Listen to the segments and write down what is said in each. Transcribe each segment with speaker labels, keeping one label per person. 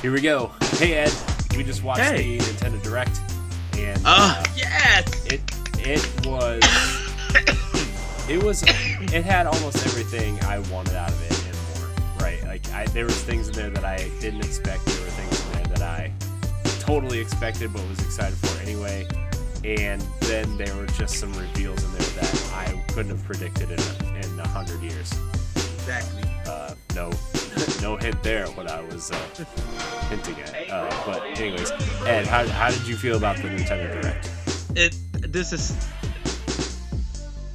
Speaker 1: Here we go. Hey Ed, we just watched
Speaker 2: Hey.
Speaker 1: the Nintendo Direct, and
Speaker 2: Yes.
Speaker 1: it had almost everything I wanted out of it and more. Right? Like there was things in there that I didn't expect. There were things in there that I totally expected but was excited for anyway. And then there were just some reveals in there that I couldn't have predicted in 100 years.
Speaker 2: Exactly.
Speaker 1: No, no hint there what I was hinting at. But anyways, Ed, how did you feel about the Nintendo Direct?
Speaker 2: This is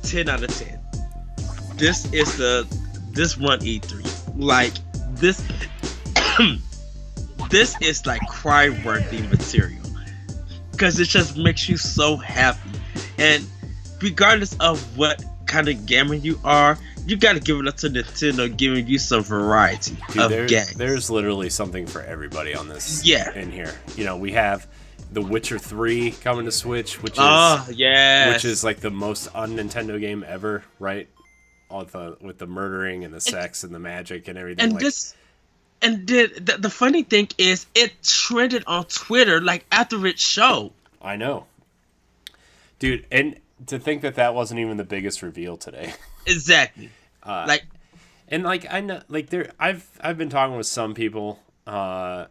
Speaker 2: 10 out of 10. This one E3. Like this this is like cry-worthy material. Because it just makes you so happy. And regardless of what kind of gamer you are, you got to give it up to Nintendo giving you some variety of games.
Speaker 1: There's literally something for everybody on this.
Speaker 2: Yeah.
Speaker 1: In here, you know, we have The Witcher 3 coming to Switch, which is like the most un-Nintendo game ever, right? With the murdering and the sex and the magic and everything.
Speaker 2: And the funny thing is, it trended on Twitter like after it showed.
Speaker 1: I know, dude, and to think that wasn't even the biggest reveal today.
Speaker 2: Exactly.
Speaker 1: I know, like I've been talking with some people on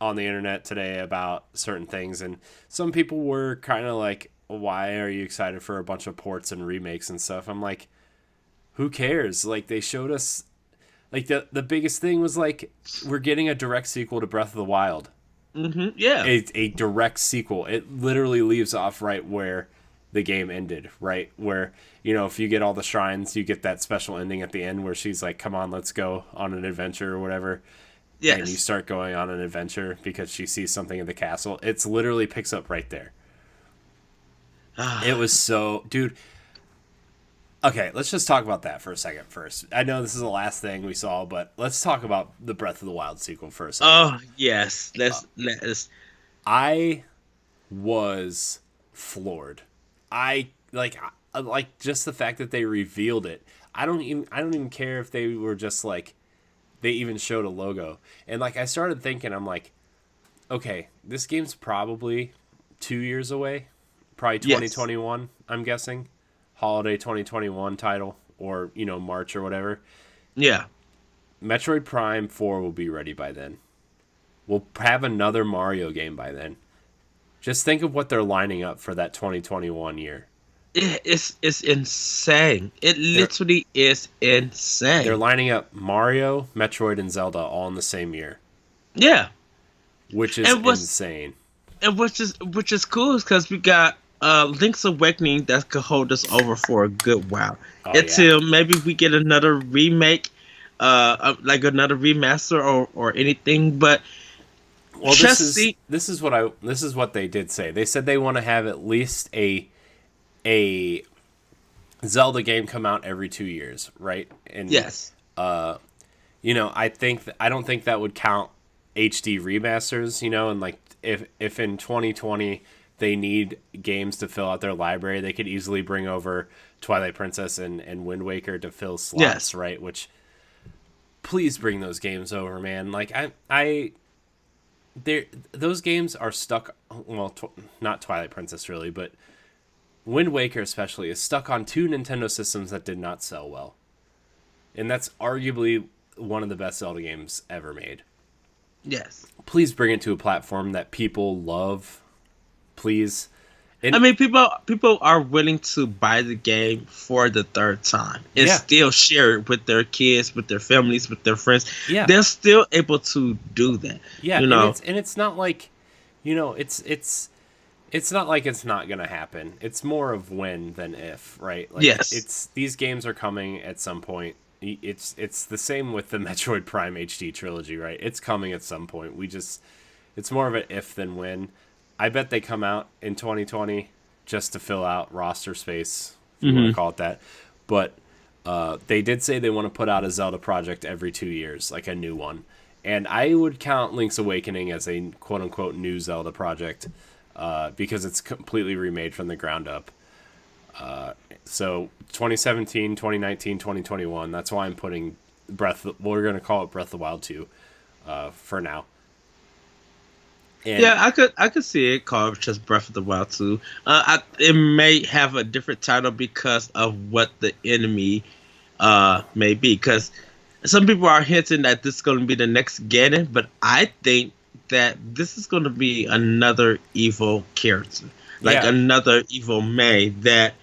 Speaker 1: the internet today about certain things, and some people were kind of like, "Why are you excited for a bunch of ports and remakes and stuff?" I'm like, "Who cares?" Like they showed us, like the biggest thing was like we're getting a direct sequel to Breath of the Wild.
Speaker 2: Mm-hmm. Yeah.
Speaker 1: A direct sequel. It literally leaves off right where the game ended, right? Where, you know, if you get all the shrines, you get that special ending at the end where she's like, come on, let's go on an adventure or whatever.
Speaker 2: Yes.
Speaker 1: And you start going on an adventure because she sees something in the castle. It's literally picks up right there. It was so... Dude... Okay, let's just talk about that for a second first. I know this is the last thing we saw, but let's talk about the Breath of the Wild sequel for a second.
Speaker 2: Oh, yes. Let's...
Speaker 1: I was floored. I like just the fact that they revealed it. I don't even care if they were just like they even showed a logo. And like I started thinking, I'm like, okay, this game's probably 2 years away. Probably 2021, yes. I'm guessing. Holiday 2021 title, or, you know, March or whatever.
Speaker 2: Yeah.
Speaker 1: Metroid Prime 4 will be ready by then. We'll have another Mario game by then. Just think of what they're lining up for that 2021 year.
Speaker 2: It's insane. It literally is insane.
Speaker 1: They're lining up Mario, Metroid, and Zelda all in the same year.
Speaker 2: Yeah.
Speaker 1: Which is insane.
Speaker 2: And which is cool because we got Link's Awakening that could hold us over for a good while. Until maybe we get another remake, like another remaster or anything, but
Speaker 1: well, this is what they did say. They said they want to have at least a Zelda game come out every 2 years, right? And
Speaker 2: yes.
Speaker 1: You know, I don't think that would count HD remasters, you know, and like if in 2020 they need games to fill out their library, they could easily bring over Twilight Princess and Wind Waker to fill slots, yes. Right? Which please bring those games over, man. Like those games are stuck. Well, not Twilight Princess really, but Wind Waker especially is stuck on 2 Nintendo systems that did not sell well, and that's arguably one of the best Zelda games ever made.
Speaker 2: Yes.
Speaker 1: Please bring it to a platform that people love. Please.
Speaker 2: I mean, people are willing to buy the game for the third time and still share it with their kids, with their families, with their friends. Yeah. They're still able to do that.
Speaker 1: Yeah,
Speaker 2: you know?
Speaker 1: And it's not like, you know, it's not like it's not going to happen. It's more of when than if, right? Like,
Speaker 2: yes.
Speaker 1: These games are coming at some point. It's the same with the Metroid Prime HD trilogy, right? It's coming at some point. It's more of an if than when. I bet they come out in 2020 just to fill out roster space, if you want to call it that. But they did say they want to put out a Zelda project every 2 years, like a new one. And I would count Link's Awakening as a quote-unquote new Zelda project because it's completely remade from the ground up. So 2017, 2019, 2021, that's why I'm putting we're going to call it Breath of the Wild 2 for now. And
Speaker 2: Yeah, I could see it called just Breath of the Wild too. It may have a different title because of what the enemy may be. Because some people are hinting that this is going to be the next Ganon, but I think that this is going to be another evil character, like
Speaker 1: yeah,
Speaker 2: another evil May that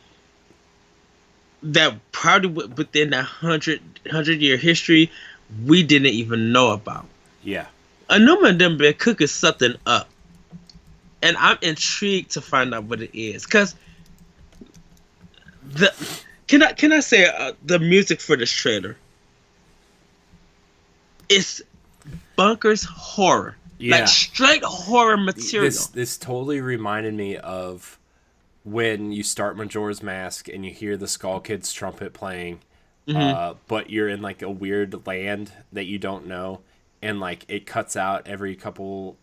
Speaker 2: probably within that hundred year history we didn't even know about.
Speaker 1: yeah,
Speaker 2: Anuma and them been cooking something up, and I'm intrigued to find out what it is. Cause the can I say the music for this trailer? It's bunkers horror, like
Speaker 1: yeah.
Speaker 2: straight horror material.
Speaker 1: This totally reminded me of when you start Majora's Mask and you hear the Skull Kids trumpet playing,
Speaker 2: Hmm.
Speaker 1: but you're in like a weird land that you don't know, and like it cuts out every couple,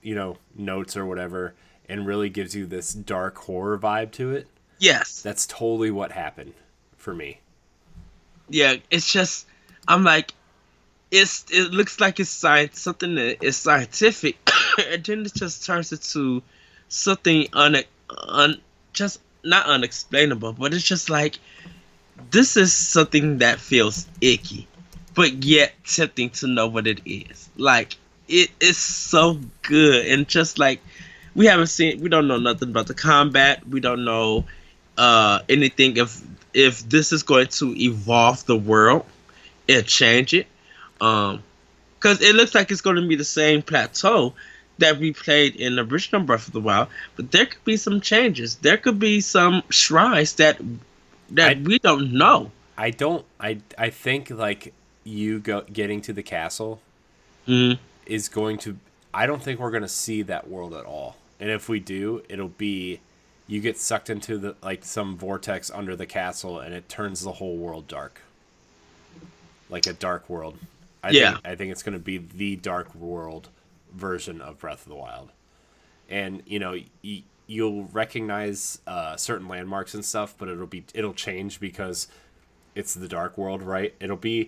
Speaker 1: notes or whatever, and really gives you this dark horror vibe to it.
Speaker 2: Yes,
Speaker 1: That's totally what happened for me.
Speaker 2: yeah. It's just I'm like it looks like it's science something that is scientific, and then it just turns into something just not unexplainable, but it's just like this is something that feels icky, but yet tempting to know what it is. Like it is so good, and just like we don't know nothing about the combat. We don't know anything if this is going to evolve the world and change it. Because it looks like it's going to be the same plateau that we played in the original Breath of the Wild, but there could be some changes. There could be some shrines that
Speaker 1: I
Speaker 2: we don't know.
Speaker 1: I don't I think like getting to the castle
Speaker 2: Mm,
Speaker 1: is going to, I don't think we're going to see that world at all. And if we do, it'll be you get sucked into the like some vortex under the castle and it turns the whole world dark. Like a dark world.
Speaker 2: yeah,
Speaker 1: I think it's going to be the dark world version of Breath of the Wild. And you'll recognize certain landmarks and stuff, but it'll change because it's the dark world, right?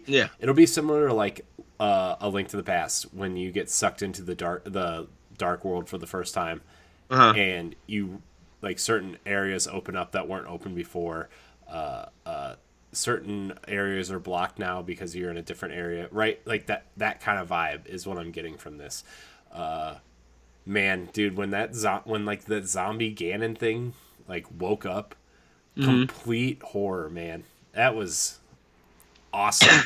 Speaker 2: yeah,
Speaker 1: It'll be similar to like A Link to the Past when you get sucked into the dark world for the first time,
Speaker 2: uh-huh.
Speaker 1: and you like certain areas open up that weren't open before. Certain areas are blocked now because you're in a different area, right? Like that kind of vibe is what I'm getting from this. Man, dude, when like the zombie Ganon thing like woke up,
Speaker 2: Hmm.
Speaker 1: complete horror, man. That was awesome.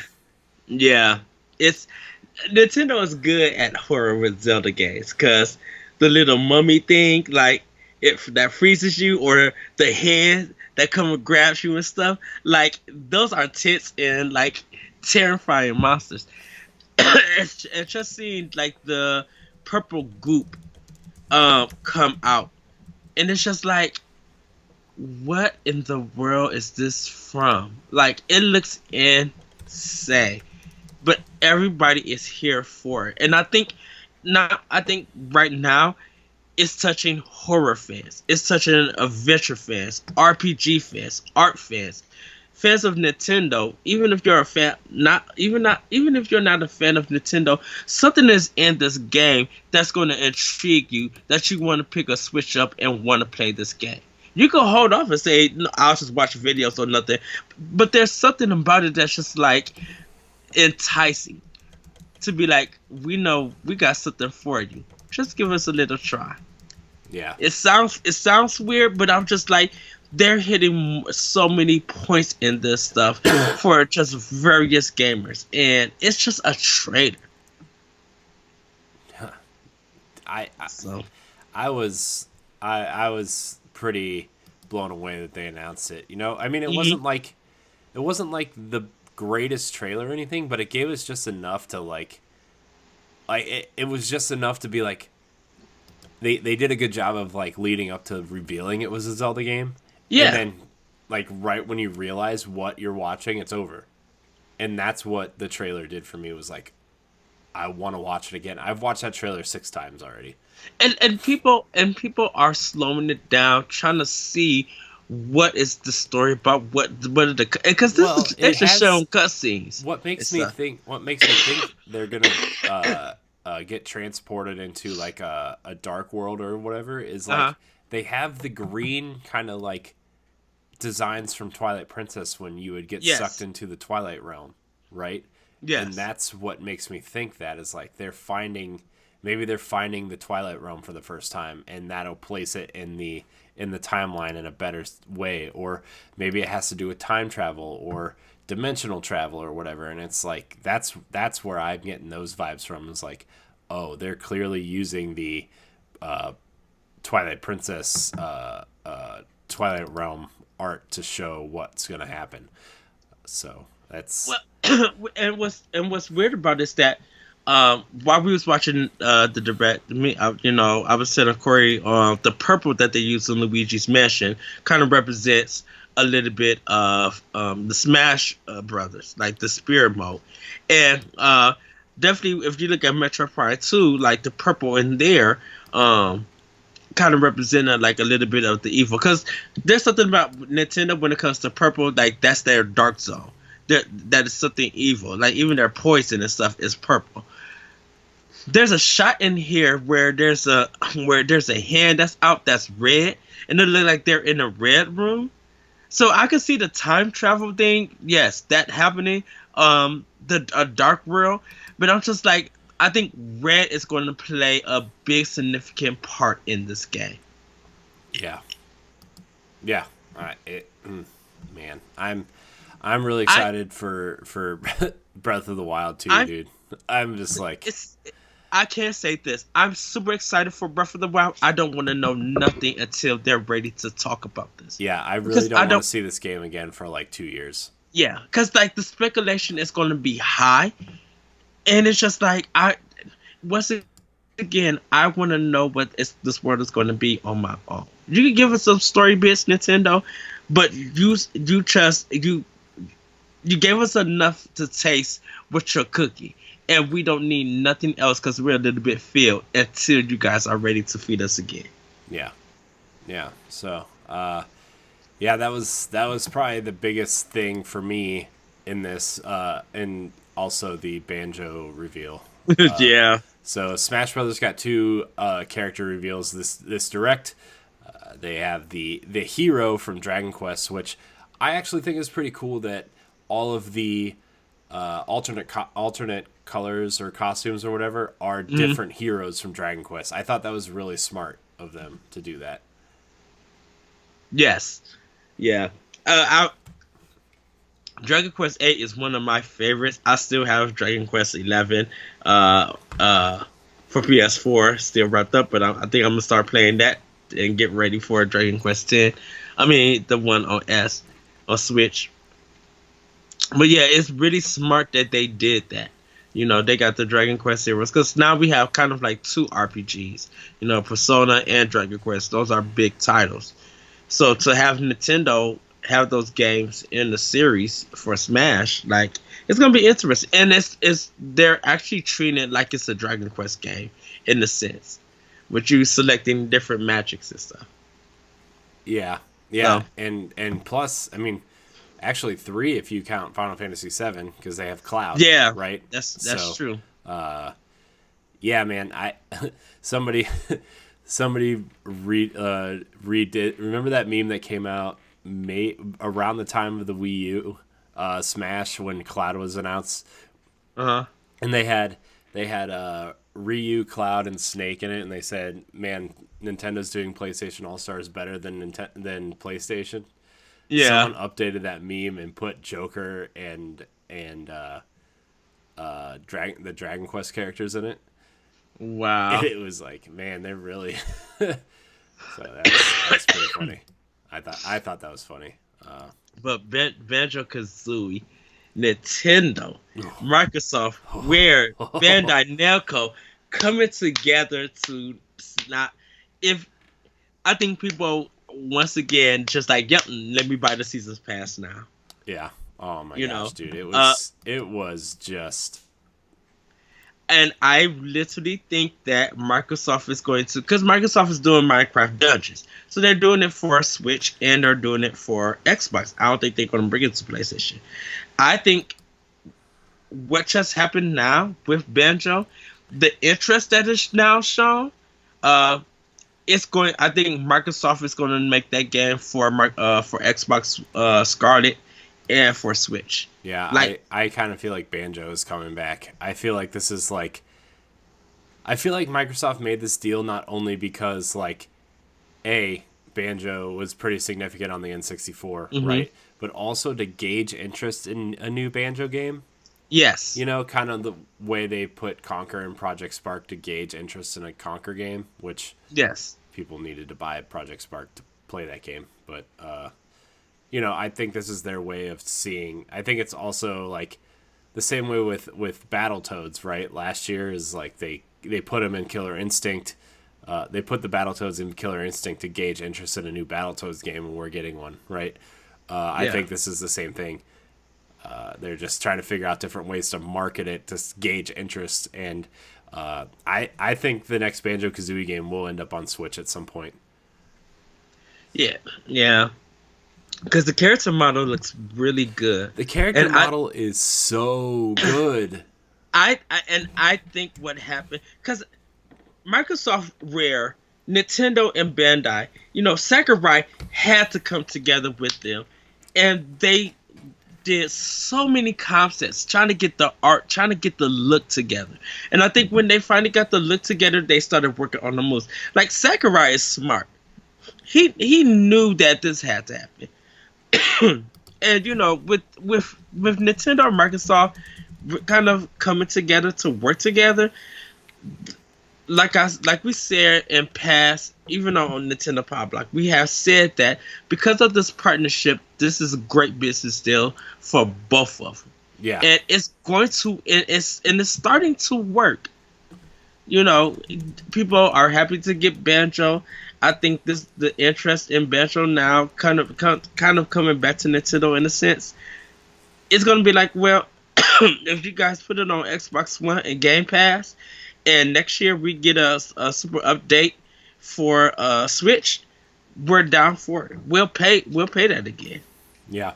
Speaker 2: Yeah. It's Nintendo is good at horror with Zelda games because the little mummy thing, like if that freezes you, or the head that come and grabs you and stuff, like those are tense and like terrifying monsters. It's just seeing like the purple goop come out, and it's just like, what in the world is this from? Like it looks insane, but everybody is here for it, and I think right now it's touching horror fans, it's touching adventure fans, RPG fans, art fans, fans of Nintendo. Even if you're a fan, not even if you're not a fan of Nintendo, something is in this game that's going to intrigue you, that you want to pick a Switch up and want to play this game. You can hold off and say, no, I'll just watch videos or nothing, but there's something about it that's just like enticing to be like, we know we got something for you. Just give us a little try.
Speaker 1: Yeah.
Speaker 2: It sounds weird, but I'm just like, they're hitting so many points in this stuff for just various gamers, and it's just a trailer.
Speaker 1: I
Speaker 2: So
Speaker 1: I was pretty blown away that they announced it. I mean,
Speaker 2: mhm.
Speaker 1: it wasn't like the greatest trailer or anything, but it gave us just enough to like it was just enough to be like they did a good job of like leading up to revealing it was a Zelda game, and
Speaker 2: Yeah,
Speaker 1: then like right when you realize what you're watching, it's over. And that's what the trailer did for me, was like, I want to watch it again. I've watched that trailer 6 times already.
Speaker 2: and people are slowing it down, trying to see what is the story about, what are the, because this
Speaker 1: Well,
Speaker 2: is
Speaker 1: it
Speaker 2: it's just
Speaker 1: has
Speaker 2: showing cutscenes
Speaker 1: what
Speaker 2: and
Speaker 1: makes me
Speaker 2: stuff.
Speaker 1: think they're gonna uh get transported into like a dark world or whatever is like
Speaker 2: Uh-huh.
Speaker 1: they have the green kind of like designs from Twilight Princess when you would get
Speaker 2: Yes.
Speaker 1: sucked into the Twilight realm, right?
Speaker 2: Yes.
Speaker 1: And that's what makes me think that is like maybe they're finding the Twilight realm for the first time, and that'll place it in the timeline in a better way, or maybe it has to do with time travel or dimensional travel or whatever. And it's like that's where I'm getting those vibes from. Is like, oh, they're clearly using the Twilight Princess Twilight realm art to show what's gonna happen. So that's
Speaker 2: Well, and what's weird about it is that while we was watching the direct, I was telling Corey the purple that they use in Luigi's Mansion kind of represents a little bit of the Smash Brothers, like the Spirit mode, and definitely if you look at Metroid Prime 2, like the purple in there. Kind of represented like a little bit of the evil, because there's something about Nintendo when it comes to purple, like that's their dark zone. That is something evil. Like even their poison and stuff is purple. There's a shot in here where there's a hand that's out that's red, and it looks like they're in a red room. So I can see the time travel thing. Yes, that happening. A dark world, but I'm just like, I think red is going to play a big significant part in this game.
Speaker 1: yeah. Man, I'm really excited for Breath of the Wild too, dude. I'm just like
Speaker 2: I can't say this. I'm super excited for Breath of the Wild. I don't want to know nothing until they're ready to talk about this.
Speaker 1: yeah, I really don't want to see this game again for like 2 years.
Speaker 2: Yeah, because like the speculation is going to be high, and it's just like once again, I want to know what this world is going to be on my own. You can give us some story bits, Nintendo, but you gave us enough to taste with your cookie, and we don't need nothing else because we're a little bit filled until you guys are ready to feed us again.
Speaker 1: Yeah. So, yeah, that was probably the biggest thing for me in this, and also the Banjo reveal.
Speaker 2: Yeah.
Speaker 1: So Smash Brothers got 2 character reveals this direct. They have the hero from Dragon Quest, which I actually think is pretty cool that all of the alternate colors or costumes or whatever are different heroes from Dragon Quest. I thought that was really smart of them to do that.
Speaker 2: Yes. Yeah. Dragon Quest 8 is one of my favorites. I still have Dragon Quest 11 for PS4 still wrapped up, but I think I'm gonna start playing that and get ready for Dragon Quest 10. I mean the one on Switch. But yeah, it's really smart that they did that. They got the Dragon Quest series, because now we have kind of like 2 RPGs. Persona and Dragon Quest. Those are big titles. So to have Nintendo have those games in the series for Smash, like, it's gonna be interesting. And they're actually treating it like it's a Dragon Quest game in the sense, with you selecting different magics and stuff.
Speaker 1: Yeah.
Speaker 2: So.
Speaker 1: And plus, I mean, actually 3 if you count Final Fantasy 7, because they have Cloud.
Speaker 2: Yeah,
Speaker 1: right.
Speaker 2: That's true.
Speaker 1: Yeah, man. Somebody redid. Remember that meme that came out around the time of the Wii U Smash when Cloud was announced?
Speaker 2: And
Speaker 1: they had Ryu, Cloud, and Snake in it, and they said, "Man, Nintendo's doing PlayStation All Stars better than PlayStation."
Speaker 2: Yeah.
Speaker 1: Someone updated that meme and put Joker and the Dragon Quest characters in it.
Speaker 2: Wow.
Speaker 1: And it was like, man, they're really. So that's pretty funny. I thought that was funny.
Speaker 2: But Banjo-Kazooie, Nintendo, Microsoft, Rare, Bandai Namco coming together to not. If I think people once again just like, yep, let me buy the Seasons Pass now.
Speaker 1: Yeah. Oh my
Speaker 2: You
Speaker 1: gosh,
Speaker 2: know,
Speaker 1: dude! It was just.
Speaker 2: And I literally think that Microsoft is going to, because Microsoft is doing Minecraft Dungeons, so they're doing it for Switch and they're doing it for Xbox. I don't think they're going to bring it to PlayStation. I think what just happened now with Banjo, the interest that is now shown, uh, it's going. I think Microsoft is going to make that game for Xbox Scarlet and for Switch.
Speaker 1: Yeah,
Speaker 2: Like,
Speaker 1: I kind of feel like Banjo is coming back. I feel like this is like, I feel like Microsoft made this deal not only because like, Banjo was pretty significant on the N64, right? But also to gauge interest in a new Banjo game.
Speaker 2: yes,
Speaker 1: You know, kind of the way they put Conquer and Project Spark to gauge interest in a Conquer game, which
Speaker 2: yes,
Speaker 1: people needed to buy Project Spark to play that game. But, you know, I think this is their way of seeing. I think it's also like the same way with Battletoads, right? Last year is like they put them in Killer Instinct. They put the Battletoads in Killer Instinct to gauge interest in a new Battletoads game, and we're getting one, right? I think this is the same thing. They're just trying to figure out different ways to market it to gauge interest, and I think the next Banjo-Kazooie game will end up on Switch at some point.
Speaker 2: yeah. Because the character model looks really good.
Speaker 1: The character model is so good.
Speaker 2: I think what happened, because Microsoft, Rare, Nintendo, and Bandai, Sakurai had to come together with them, and they did so many concepts trying to get the art, trying to get the look together. And I think when they finally got the look together, they started working on the moves. Like, Sakurai is smart. He knew that this had to happen. And with Nintendo and Microsoft kind of coming together to work together, like we said in past, even on Nintendo Power Block, we have said that because of this partnership, this is a great business deal for both of them.
Speaker 1: Yeah,
Speaker 2: and it's starting to work. People are happy to get Banjo. I think the interest in Banjo now kind of coming back to Nintendo in a sense. It's gonna be like, well, if you guys put it on Xbox One and Game Pass, and next year we get a super update for Switch, we're down for it. We'll pay that again.
Speaker 1: Yeah.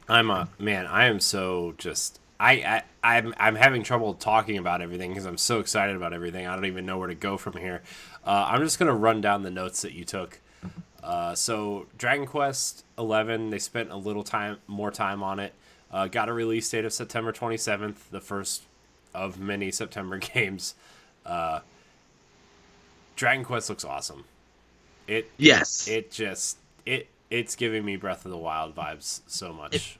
Speaker 1: I am so just I'm having trouble talking about everything because I'm so excited about everything. I don't even know where to go from here. I'm just gonna run down the notes that you took. So Dragon Quest XI, they spent a little more time on it. Got a release date of September 27th, the first of many September games. Dragon Quest looks awesome.
Speaker 2: Yes.
Speaker 1: It's giving me Breath of the Wild vibes so much.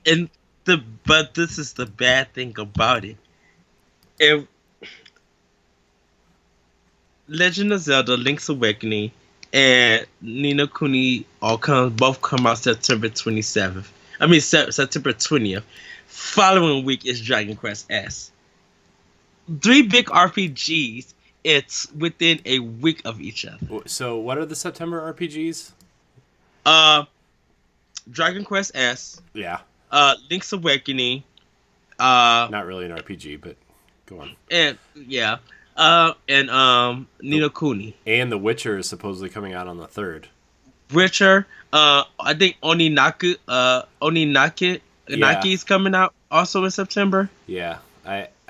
Speaker 2: But this is the bad thing about it. Legend of Zelda: Link's Awakening and Ni no Kuni both come out September 27th. I mean September 20th. Following week is Dragon Quest S. 3 big RPGs. It's within a week of each other.
Speaker 1: So what are the September RPGs?
Speaker 2: Dragon Quest S.
Speaker 1: Yeah.
Speaker 2: Link's Awakening.
Speaker 1: Not really an RPG, but go on.
Speaker 2: And yeah. And Ni no Kuni.
Speaker 1: And The Witcher is supposedly coming out on the 3rd.
Speaker 2: Witcher. I think Oninaki is coming out also in September.
Speaker 1: Yeah.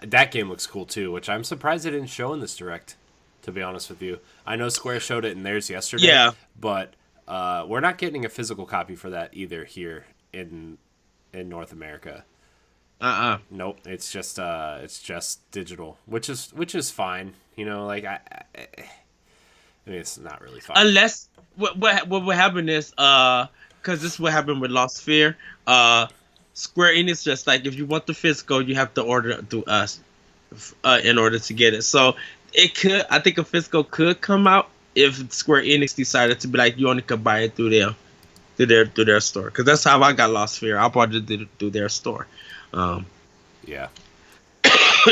Speaker 1: That game looks cool too, which I'm surprised they didn't show in this direct, to be honest with you. I know Square showed it in theirs yesterday.
Speaker 2: Yeah.
Speaker 1: But we're not getting a physical copy for that either here in North America. Nope, it's just digital, which is fine. Like I mean, it's not really fine.
Speaker 2: Unless what will happen is because this is what happened with Lost Sphere. Square Enix just like, if you want the physical, you have to order it through us in order to get it. So I think a physical could come out if Square Enix decided to be like, you only could buy it through their store. Because that's how I got Lost Sphere. I bought it through their store.
Speaker 1: Yeah.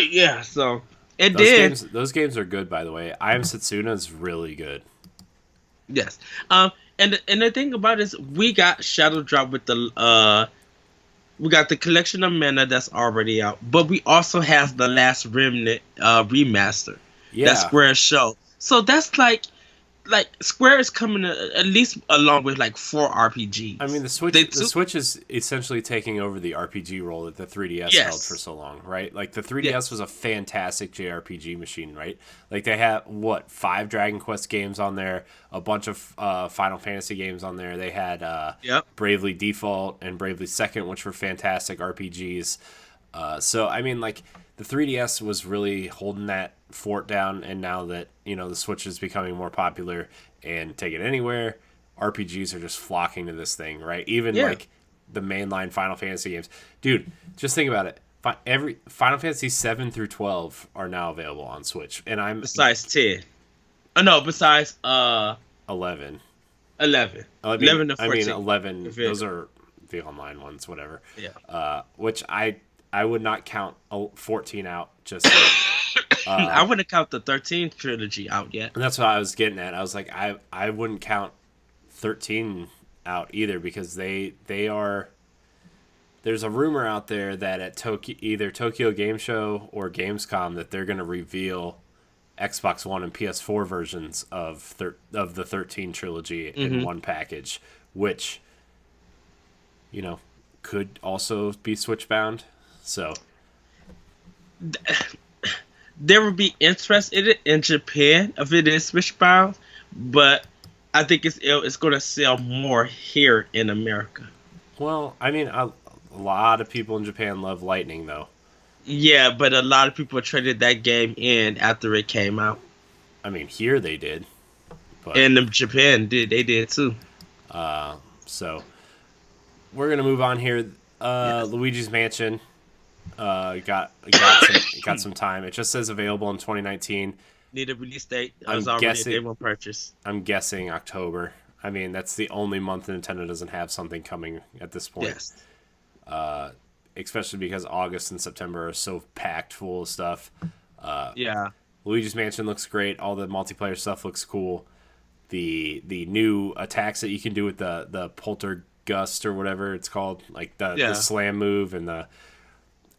Speaker 2: Yeah. So
Speaker 1: those games are good, by the way. I Am Setsuna is really good.
Speaker 2: Yes. And the thing about it is, we got Shadow Drop with we got the Collection of Mana that's already out, but we also have the Last Remnant remaster.
Speaker 1: Yeah.
Speaker 2: That Square show. So that's like, like Square is coming at least along with like 4 RPGs.
Speaker 1: I mean, the Switch is essentially taking over the RPG role that the 3DS held for
Speaker 2: Yes.
Speaker 1: so long, right? Like the 3DS was
Speaker 2: Yes.
Speaker 1: a fantastic JRPG machine, right? Like they had what 5 Dragon Quest games on there, a bunch of Final Fantasy games on there. They had
Speaker 2: Yep.
Speaker 1: Bravely Default and Bravely Second, which were fantastic RPGs. So I mean, like the 3DS was really holding that fort down, and now that the Switch is becoming more popular and take it anywhere, RPGs are just flocking to this thing, right? Even
Speaker 2: Yeah.
Speaker 1: like the mainline Final Fantasy games, dude. Just think about it. Every Final Fantasy 7 through 12 are now available on Switch, and I'm
Speaker 2: Besides 10. Oh no, besides
Speaker 1: 11.
Speaker 2: 11.
Speaker 1: I mean,
Speaker 2: 11 to 14.
Speaker 1: 11.
Speaker 2: If it-
Speaker 1: Those are the online ones, whatever.
Speaker 2: Yeah.
Speaker 1: Which I would not count 14 out just yet.
Speaker 2: I wouldn't count the 13 trilogy out yet.
Speaker 1: And that's what I was getting at. I was like, I wouldn't count 13 out either because they are. There's a rumor out there that at either Tokyo Game Show or Gamescom that they're going to reveal Xbox One and PS4 versions of the 13 trilogy in one package, which could also be Switch bound. So
Speaker 2: There would be interest in it in Japan if it is Switchbound, but I think it's going to sell more here in America.
Speaker 1: well, I mean, a lot of people in Japan love Lightning though.
Speaker 2: Yeah, but a lot of people traded that game in after it came out.
Speaker 1: I mean, here they did, but
Speaker 2: And Japan did too.
Speaker 1: so we're gonna move on here.
Speaker 2: Yes.
Speaker 1: Luigi's Mansion got some time. It just says available in 2019.
Speaker 2: Need a release date. I
Speaker 1: I'm
Speaker 2: was already
Speaker 1: guessing-
Speaker 2: a day one purchase.
Speaker 1: I'm guessing October. I mean, that's the only month that Nintendo doesn't have something coming at this point.
Speaker 2: Yes.
Speaker 1: Especially because August and September are so packed full of stuff.
Speaker 2: Yeah.
Speaker 1: Luigi's Mansion looks great. All the multiplayer stuff looks cool. The new attacks that you can do with the poltergust or whatever it's called, like the slam move and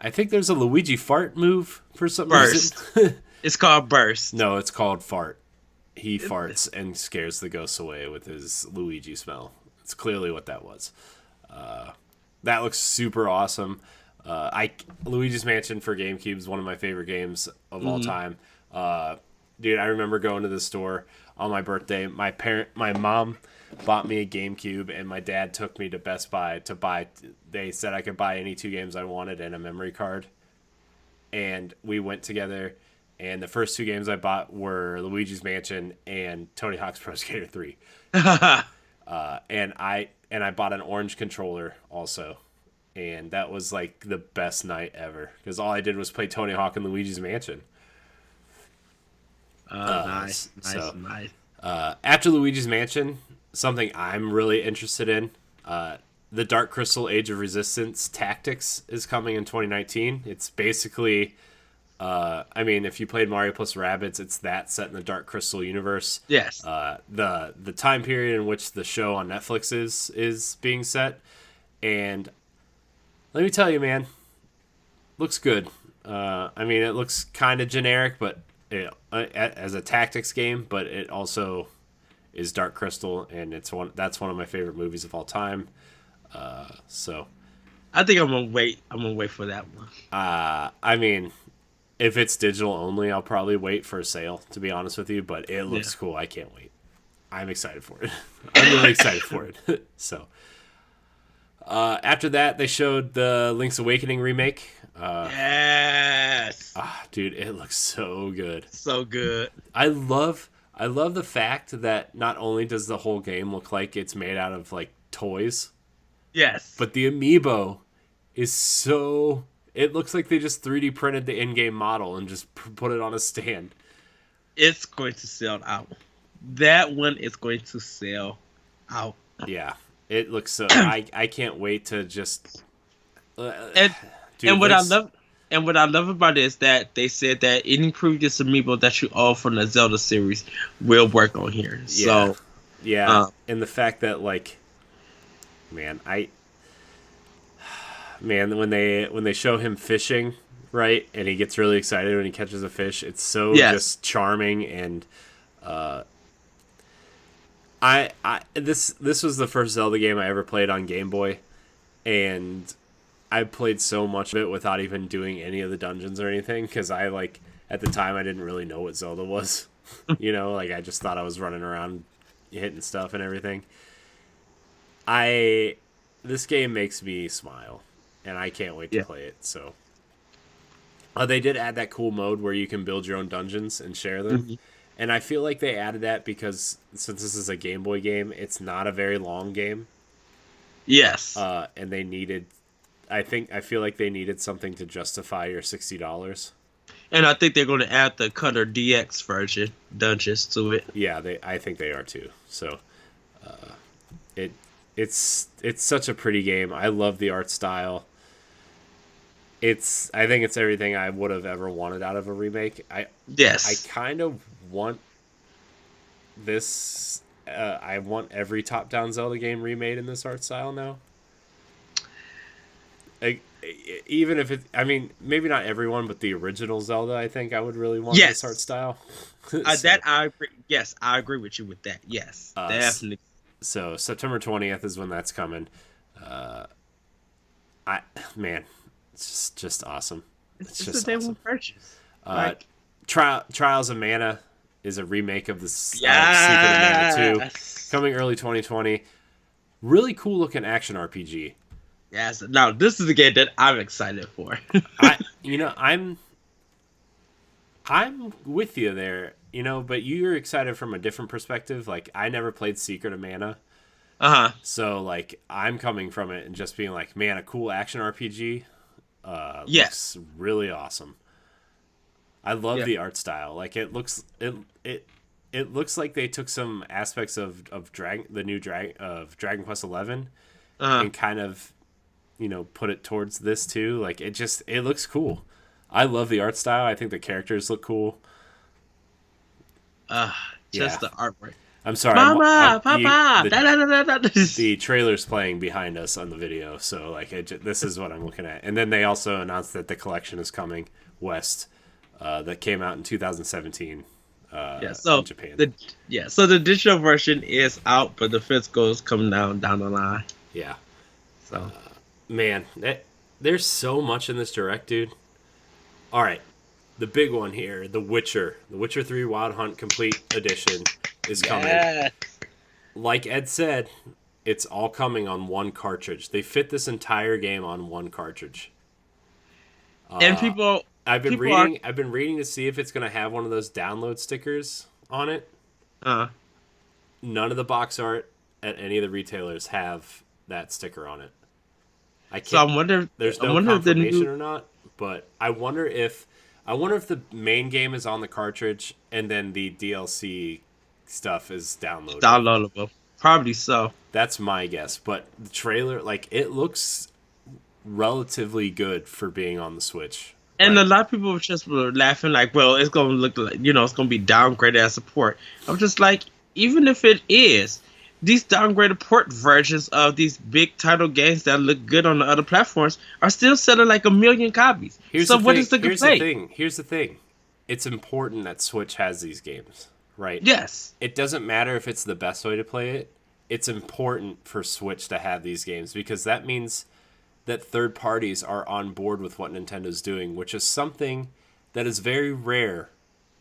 Speaker 1: I think there's a Luigi fart move for some
Speaker 2: Burst.
Speaker 1: reason.
Speaker 2: It's called Burst.
Speaker 1: No, it's called fart. He farts and scares the ghosts away with his Luigi smell. It's clearly what that was. That looks super awesome. Luigi's Mansion for GameCube is one of my favorite games of all time. Dude, I remember going to the store on my birthday. My mom bought me a GameCube, and my dad took me to Best Buy to buy. They said I could buy any 2 games I wanted and a memory card. And we went together, and the first 2 games I bought were Luigi's Mansion and Tony Hawk's Pro Skater 3. And I bought an orange controller also, and that was like the best night ever because all I did was play Tony Hawk and Luigi's Mansion.
Speaker 2: Nice.
Speaker 1: Nice. After Luigi's Mansion, something I'm really interested in, the Dark Crystal Age of Resistance Tactics is coming in 2019. It's basically, I mean, if you played Mario plus Rabbids, it's that set in the Dark Crystal universe.
Speaker 2: Yes.
Speaker 1: The time period in which the show on Netflix is being set, and let me tell you, man, looks good. I mean, it looks kind of generic, but as a tactics game, but it also is Dark Crystal, and that's one of my favorite movies of all time. So
Speaker 2: I think I'm gonna wait. I'm gonna wait for that one.
Speaker 1: I mean, if it's digital only, I'll probably wait for a sale, to be honest with you, but it looks cool. I can't wait. I'm excited for it. I'm really excited for it. So, after that, they showed the Link's Awakening remake.
Speaker 2: Yes.
Speaker 1: Dude, it looks so good.
Speaker 2: So good.
Speaker 1: I love the fact that not only does the whole game look like it's made out of like toys,
Speaker 2: Yes.
Speaker 1: but the amiibo is so. It looks like they just 3D printed the in-game model and just put it on a stand.
Speaker 2: It's going to sell out. That one is going to sell out.
Speaker 1: Yeah, it looks so. I can't wait to just.
Speaker 2: And
Speaker 1: Dude,
Speaker 2: and what
Speaker 1: Link's-
Speaker 2: I love about it is that they said that any previous amiibo that you own from the Zelda series will work on here.
Speaker 1: Yeah.
Speaker 2: So
Speaker 1: Yeah, and the fact that like, man, when they show him fishing, right, and he gets really excited when he catches a fish, it's so
Speaker 2: Yes.
Speaker 1: just charming, and This was the first Zelda game I ever played on Game Boy, and I played so much of it without even doing any of the dungeons or anything, because I, like, at the time I didn't really know what Zelda was. You know, like, I just thought I was running around hitting stuff and everything. This game makes me smile, and I can't wait to play it. So they did add that cool mode where you can build your own dungeons and share them. Mm-hmm. And I feel like they added that because since this is a Game Boy game, it's not a very long game.
Speaker 2: Yes.
Speaker 1: And they needed, I feel like they needed something to justify your $60.
Speaker 2: And I think they're going to add the Cutter DX version dungeons to it.
Speaker 1: Yeah, I think they are too. So, it's such a pretty game. I love the art style. I think it's everything I would have ever wanted out of a remake. I kind of want this. I want every top-down Zelda game remade in this art style now. Even if maybe not everyone, but the original Zelda, I think I would really want this art style.
Speaker 2: That I agree. Yes, I agree with you with that. Yes, definitely.
Speaker 1: So September 20th is when that's coming. It's just awesome.
Speaker 2: It's just a awesome purchase.
Speaker 1: Trials of Mana is a remake of the Secret of Mana 2, coming early 2020. Really cool looking action RPG.
Speaker 2: Yes. Now this is the game that I'm excited for.
Speaker 1: I'm with you there. But you're excited from a different perspective. Like, I never played Secret of Mana. So, like, I'm coming from it and just being like, man, a cool action RPG. Looks really awesome. I love the art style. Like, it looks like they took some aspects of Dragon Quest 11 and kind of, put it towards this too. Like, it looks cool. I love the art style. I think the characters look cool.
Speaker 2: The artwork.
Speaker 1: I'm sorry,
Speaker 2: Papa.
Speaker 1: The trailer's playing behind us on the video, so like this is what I'm looking at. And then they also announced that the collection is coming west, that came out in 2017. In Japan.
Speaker 2: So the digital version is out, but the physical is coming down the line.
Speaker 1: Yeah.
Speaker 2: So,
Speaker 1: man, there's so much in this direct, dude. All right. The big one here, The Witcher 3 Wild Hunt Complete Edition is coming. Like Ed said, it's all coming on one cartridge. They fit this entire game on one cartridge.
Speaker 2: And people,
Speaker 1: I've been reading to see if it's going to have one of those download stickers on it. None of the box art at any of the retailers have that sticker on it.
Speaker 2: So I wonder.
Speaker 1: There's no confirmation or not, but I wonder if the main game is on the cartridge and then the DLC stuff is
Speaker 2: downloadable. Probably so.
Speaker 1: That's my guess. But the trailer, like, it looks relatively good for being on the Switch.
Speaker 2: And a lot of people were laughing like, well, it's going to look like, it's going to be downgraded as a port. I'm just like, even if it is, these downgraded port versions of these big title games that look good on the other platforms are still selling like 1 million copies. What is the complaint?
Speaker 1: Here's the thing. It's important that Switch has these games, right?
Speaker 2: Yes.
Speaker 1: It doesn't matter if it's the best way to play it. It's important for Switch to have these games because that means that third parties are on board with what Nintendo's doing, which is something that is very rare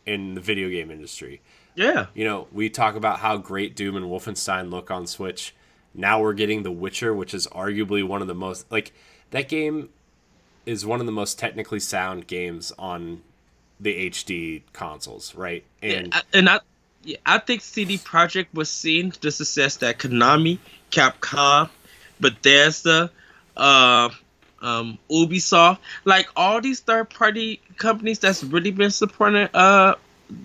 Speaker 1: in the video game industry.
Speaker 2: Yeah.
Speaker 1: We talk about how great Doom and Wolfenstein look on Switch. Now we're getting The Witcher, which is arguably one of the most... Like, that game is one of the most technically sound games on the HD consoles, right? And
Speaker 2: I think CD Projekt was seeing the success that Konami, Capcom, Bethesda, Ubisoft, like all these third-party companies that's really been supporting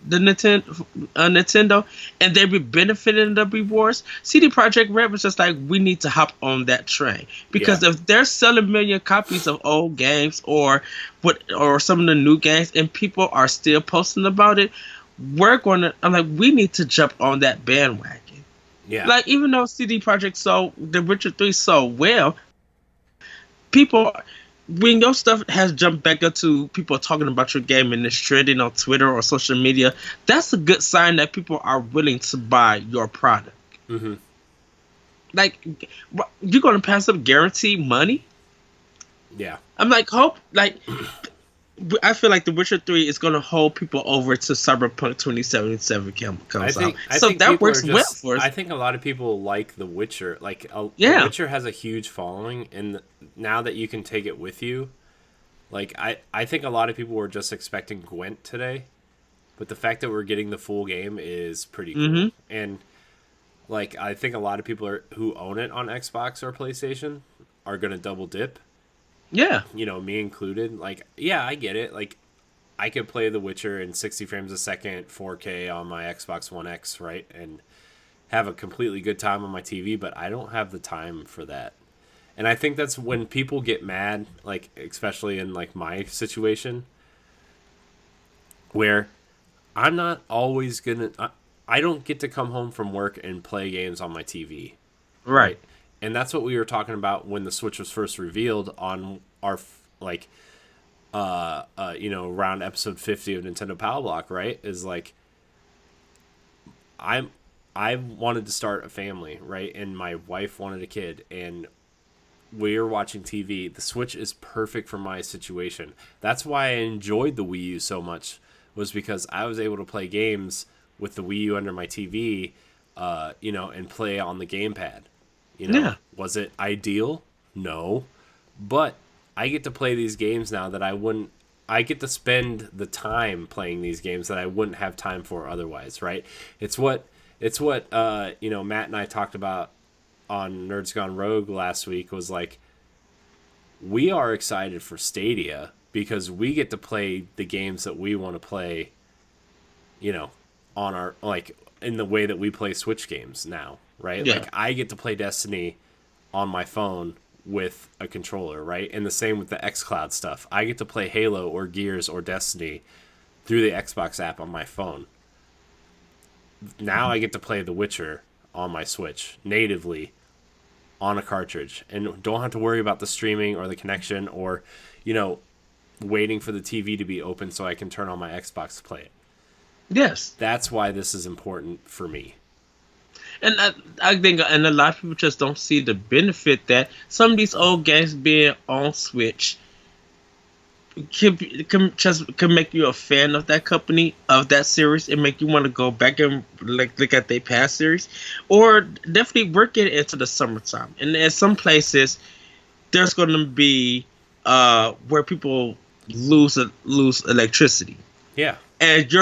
Speaker 2: the Nintendo, and they be benefiting the rewards. CD Projekt Red was just like, we need to hop on that train because if they're selling 1 million copies of old games or some of the new games, and people are still posting about it, we need to jump on that bandwagon.
Speaker 1: Yeah,
Speaker 2: like even though CD Projekt sold The Witcher 3 so well, people. When your stuff has jumped back up to people talking about your game and it's trending on Twitter or social media, that's a good sign that people are willing to buy your product.
Speaker 1: Mm-hmm.
Speaker 2: Like, you're gonna pass up guaranteed money?
Speaker 1: Yeah.
Speaker 2: I'm like, hope like I feel like The Witcher 3 is gonna hold people over to Cyberpunk 2077
Speaker 1: I
Speaker 2: comes out.
Speaker 1: think I
Speaker 2: So
Speaker 1: think
Speaker 2: that
Speaker 1: people are
Speaker 2: works well
Speaker 1: just.
Speaker 2: for us.
Speaker 1: I think a lot of people like The Witcher. Like The
Speaker 2: Yeah.
Speaker 1: Witcher has a huge following, and now that you can take it with you, like I think a lot of people were just expecting Gwent today, but the fact that we're getting the full game is pretty cool.
Speaker 2: Mm-hmm.
Speaker 1: And like I think a lot of people who own it on Xbox or PlayStation are gonna double dip.
Speaker 2: Yeah.
Speaker 1: You know, me included. Like, yeah, I get it. Like, I could play The Witcher in 60 frames a second, 4K on my Xbox One X, right? And have a completely good time on my TV, but I don't have the time for that. And I think that's when people get mad, like especially in like my situation, where I'm not always gonna. I don't get to come home from work and play games on my TV,
Speaker 2: Right.
Speaker 1: right? And that's what we were talking about when the Switch was first revealed on our like around episode 50 of Nintendo Power Block, right? Is like I'm I wanted to start a family, right? And my wife wanted a kid, and we were watching TV. The Switch is perfect for my situation. That's why I enjoyed the Wii U so much, was because I was able to play games with the Wii U under my TV, and play on the gamepad.
Speaker 2: Yeah.
Speaker 1: Was it ideal? No, but I get to play these games now that I wouldn't. I get to spend the time playing these games that I wouldn't have time for otherwise, right? It's what Matt and I talked about on Nerds Gone Rogue last week, was like, we are excited for Stadia because we get to play the games that we want to play, on our, like, in the way that we play Switch games now, right?
Speaker 2: Yeah.
Speaker 1: Like, I get to play Destiny on my phone with a controller, right? And the same with the xCloud stuff. I get to play Halo or Gears or Destiny through the Xbox app on my phone. Now I get to play The Witcher on my Switch natively on a cartridge and don't have to worry about the streaming or the connection or, waiting for the TV to be open so I can turn on my Xbox to play it.
Speaker 2: Yes.
Speaker 1: That's why this is important for me.
Speaker 2: And I think, and a lot of people just don't see the benefit that some of these old games being on Switch can make you a fan of that company, of that series, and make you want to go back and look at their past series, or definitely work it into the summertime. And in some places, there's going to be where people lose electricity.
Speaker 1: Yeah.
Speaker 2: And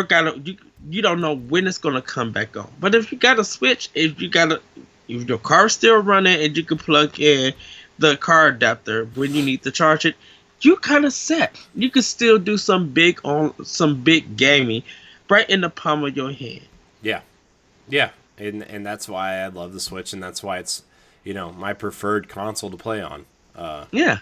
Speaker 2: you don't know when it's gonna come back on. But if you got a Switch, if your car's still running and you can plug in the car adapter when you need to charge it, you kind of set. You can still do some big gaming right in the palm of your hand.
Speaker 1: Yeah. Yeah. And that's why I love the Switch, and that's why it's, my preferred console to play on.
Speaker 2: Yeah.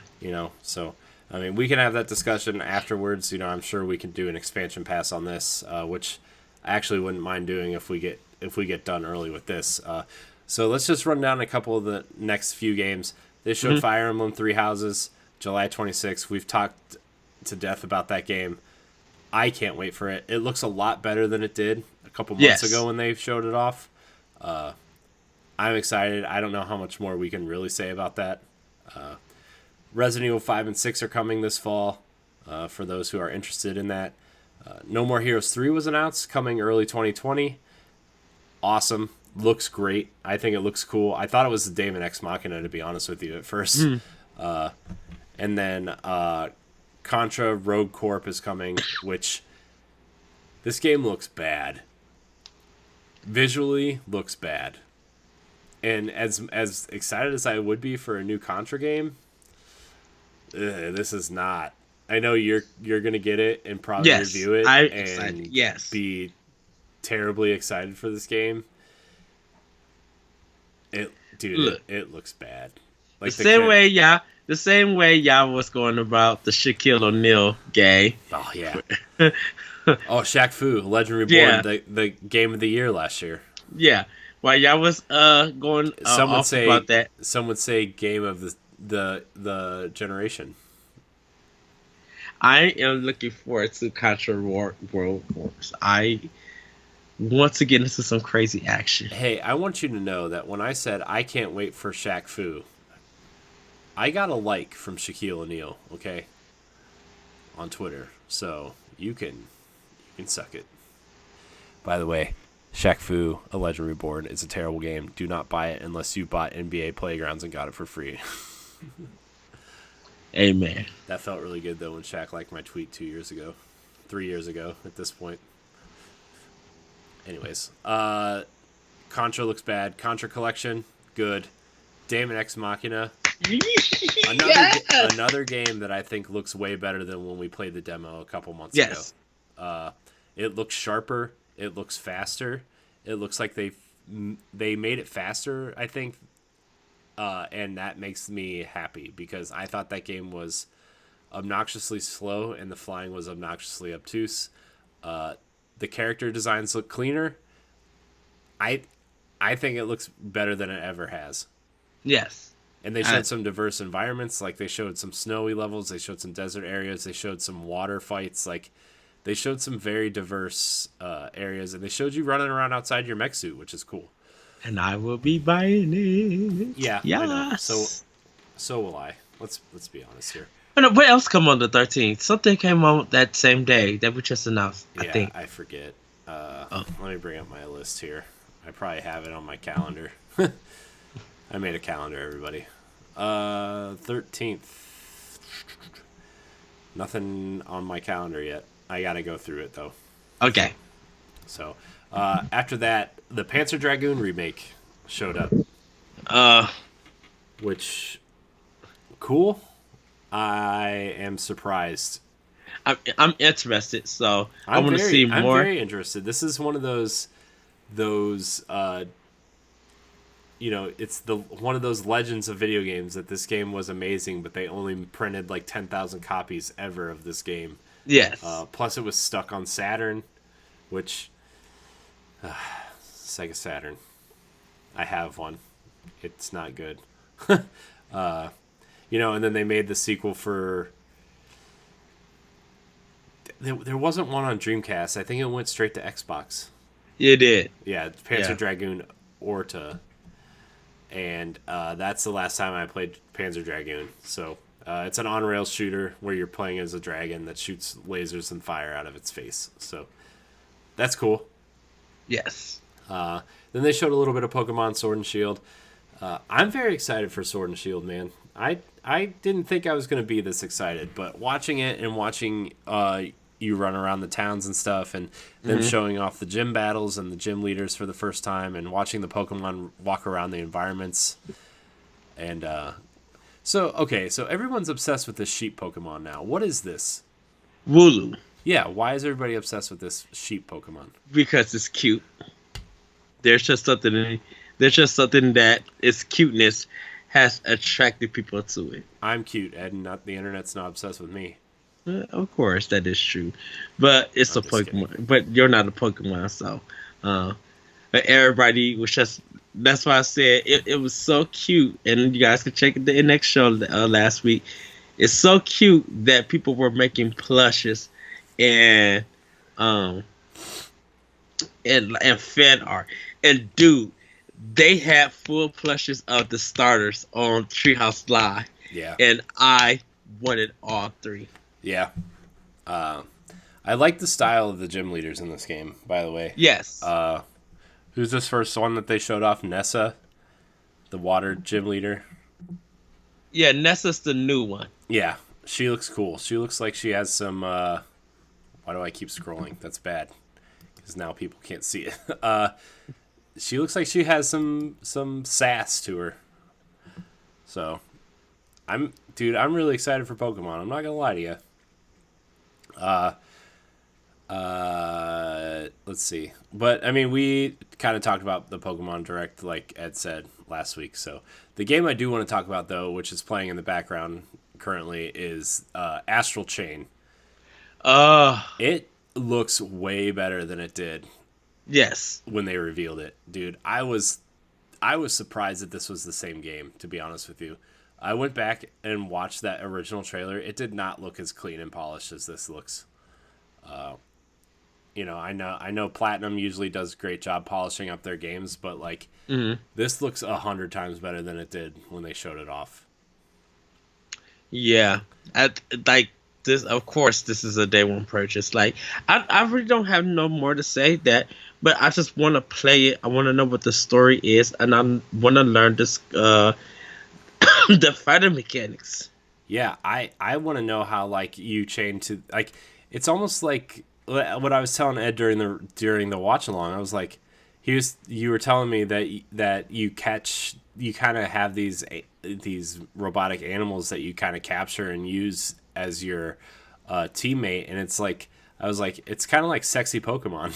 Speaker 1: So I mean, we can have that discussion afterwards. I'm sure we can do an expansion pass on this, which I actually wouldn't mind doing if we get done early with this. So let's just run down a couple of the next few games. They showed Fire Emblem Three Houses, July 26th. We've talked to death about that game. I can't wait for it. It looks a lot better than it did a couple months ago when they showed it off. I'm excited. I don't know how much more we can really say about that. Resident Evil 5 and 6 are coming this fall, for those who are interested in that. No More Heroes 3 was announced, coming early 2020. Awesome. Looks great. I think it looks cool. I thought it was the Daemon X Machina, to be honest with you, at first. And then Contra Rogue Corp is coming, which this game looks bad. Visually looks bad. And as excited as I would be for a new Contra game, this is not. I know you're gonna get it and probably review it and be terribly excited for this game. It looks bad. Like
Speaker 2: the same way y'all was going about the Shaquille O'Neal game.
Speaker 1: Oh yeah. Shaq Fu, Legend Reborn, the game of the year last year.
Speaker 2: Yeah. While y'all was going about that.
Speaker 1: Some would say game of the generation.
Speaker 2: I am looking forward to Contra World Wars. want to get into some crazy action.
Speaker 1: Hey, I want you to know that when I said I can't wait for Shaq Fu, I got a like from Shaquille O'Neal, okay, on Twitter. So you can suck it. By the way, Shaq Fu, A Legend Reborn, is a terrible game. Do not buy it unless you bought NBA Playgrounds and got it for free.
Speaker 2: Amen.
Speaker 1: That felt really good though when Shaq liked my tweet 2 years ago, 3 years ago at this point. Anyways, Contra looks bad. Contra Collection, good. Daemon X Machina, another game that I think looks way better than when we played the demo a couple months ago.
Speaker 2: Yes.
Speaker 1: It looks sharper. It looks faster. It looks like they made it faster, I think, and that makes me happy because I thought that game was obnoxiously slow and the flying was obnoxiously obtuse. The character designs look cleaner. I think it looks better than it ever has.
Speaker 2: Yes.
Speaker 1: And they showed some diverse environments. Like they showed some snowy levels. They showed some desert areas. They showed some water fights. Like they showed some very diverse areas. And they showed you running around outside your mech suit, which is cool.
Speaker 2: And I will be buying it.
Speaker 1: Yeah,
Speaker 2: yes.
Speaker 1: I know. So will I. Let's be honest here.
Speaker 2: What else come on the 13th? Something came on that same day that we just announced, I think.
Speaker 1: I forget. Let me bring up my list here. I probably have it on my calendar. I made a calendar, everybody. 13th. Nothing on my calendar yet. I gotta go through it, though.
Speaker 2: Okay.
Speaker 1: So, after that, the Panzer Dragoon remake showed up. Which, cool. I am surprised.
Speaker 2: I'm interested, so I want to see more.
Speaker 1: I'm very interested. This is one of those it's one of those legends of video games that this game was amazing, but they only printed like 10,000 copies ever of this game.
Speaker 2: Yes.
Speaker 1: Plus, it was stuck on Saturn, which Sega Saturn. I have one. It's not good. And then they made the sequel for. There wasn't one on Dreamcast. I think it went straight to Xbox.
Speaker 2: It did.
Speaker 1: Yeah, Panzer Dragoon Orta. And that's the last time I played Panzer Dragoon. So it's an on-rails shooter where you're playing as a dragon that shoots lasers and fire out of its face. So that's cool.
Speaker 2: Yes.
Speaker 1: Then they showed a little bit of Pokemon Sword and Shield. I'm very excited for Sword and Shield, man. I didn't think I was going to be this excited, but watching it and watching you run around the towns and stuff, and then showing off the gym battles and the gym leaders for the first time, and watching the Pokemon walk around the environments. And so everyone's obsessed with this sheep Pokemon now. What is this?
Speaker 2: Wooloo.
Speaker 1: Yeah, why is everybody obsessed with this sheep Pokemon?
Speaker 2: Because it's cute. There's just something that its cuteness has attracted people to it.
Speaker 1: I'm cute, Ed, and the internet's not obsessed with me.
Speaker 2: Of course, that is true, but it's a Pokemon. Kidding. But you're not a Pokemon, so. But everybody was just. That's why I said it was so cute, and you guys can check the next show last week. It's so cute that people were making plushes and fan art. And dude, they had full plushes of the starters on Treehouse Live.
Speaker 1: Yeah. And
Speaker 2: I wanted all three.
Speaker 1: Yeah. I like the style of the gym leaders in this game, by the way.
Speaker 2: Yes.
Speaker 1: Who's this first one that they showed off? Nessa? The water gym leader?
Speaker 2: Yeah, Nessa's the new one.
Speaker 1: Yeah. She looks cool. She looks like she has some... why do I keep scrolling? That's bad. Because now people can't see it. She looks like she has some sass to her. So, I'm really excited for Pokemon. I'm not gonna lie to you. Let's see. But I mean, we kind of talked about the Pokemon Direct, like Ed said last week. So the game I do want to talk about, though, which is playing in the background currently, is Astral Chain. It looks way better than it did.
Speaker 2: Yes.
Speaker 1: When they revealed it, dude, I was surprised that this was the same game, to be honest with you. I went back and watched that original trailer. It did not look as clean and polished as this looks. I know Platinum usually does a great job polishing up their games, but like
Speaker 2: Mhm.
Speaker 1: this looks 100 times better than it did when they showed it off.
Speaker 2: Yeah, like this. Of course, this is a day one purchase. Like, I really don't have no more to say that, but I just want to play it. I want to know what the story is, and I want to learn this the fighting mechanics.
Speaker 1: Yeah, I want to know how like you chain to like it's almost like what I was telling Ed during the watch along. I was like, you were telling me that you kind of have these robotic animals that you kind of capture and use as your teammate, and it's like I was like it's kind of like sexy Pokemon,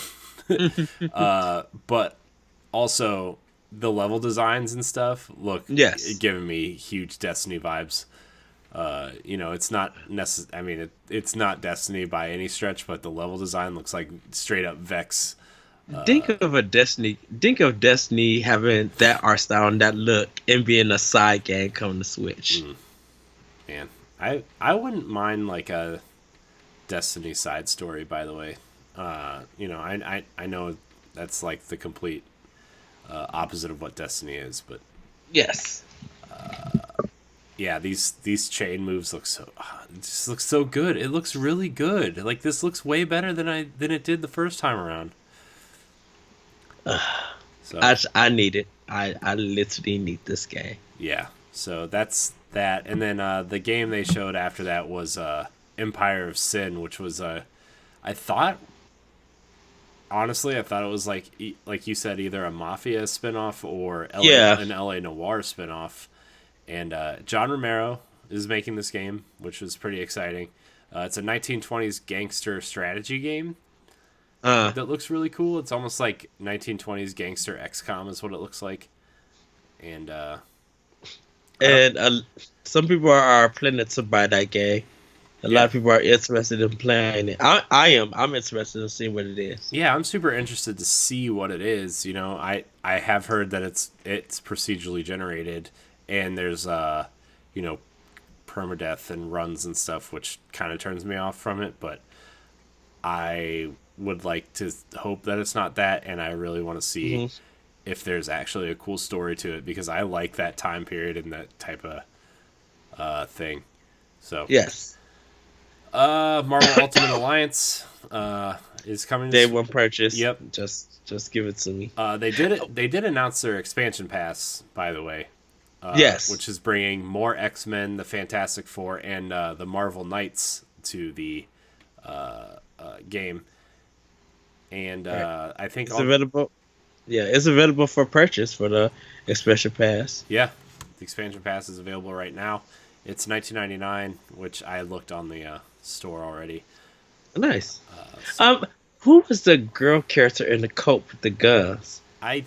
Speaker 1: but also the level designs and stuff look
Speaker 2: Yes.
Speaker 1: giving me huge Destiny vibes. It's not I mean, it's not Destiny by any stretch, but the level design looks like straight up Vex.
Speaker 2: Think of Destiny having that art style and that look, and being a side game coming to Switch.
Speaker 1: Man, I wouldn't mind like a Destiny side story. By the way, I know that's like the complete opposite of what Destiny is, but
Speaker 2: Yes.
Speaker 1: yeah, these chain moves look so it just looks so good. It looks really good. Like this looks way better than it did the first time around. So
Speaker 2: I need it. I literally need this game.
Speaker 1: yeah, so that's that, and then the game they showed after that was Empire of Sin, which was I thought honestly I thought it was like you said either a Mafia spinoff or
Speaker 2: Yeah.
Speaker 1: an LA Noir spinoff, and John Romero is making this game, which was pretty exciting. It's a 1920s gangster strategy game
Speaker 2: Uh,
Speaker 1: that looks really cool. It's almost like 1920s gangster XCOM is what it looks like, and
Speaker 2: and some people are planning to buy that game. A lot of people are interested in playing it. I am. I'm interested in seeing what it is.
Speaker 1: yeah, I'm super interested to see what it is. I have heard that it's procedurally generated, and there's permadeath and runs and stuff, which kind of turns me off from it. But I would like to hope that it's not that, and I really want to see if there's actually a cool story to it, because I like that time period and that type of thing. So
Speaker 2: Yes.
Speaker 1: Marvel Ultimate Alliance is coming.
Speaker 2: Day one purchase.
Speaker 1: Yep.
Speaker 2: Just give it to me.
Speaker 1: They did it. They did announce their expansion pass, by the way.
Speaker 2: Yes.
Speaker 1: Which is bringing more X-Men, the Fantastic Four, and the Marvel Knights to the game. And I think
Speaker 2: It's available. Yeah, it's available for purchase for the expansion pass.
Speaker 1: yeah, the expansion pass is available right now. It's $19.99, which I looked on the store already.
Speaker 2: Nice.
Speaker 1: So
Speaker 2: Who was the girl character in the coat with the guns?
Speaker 1: I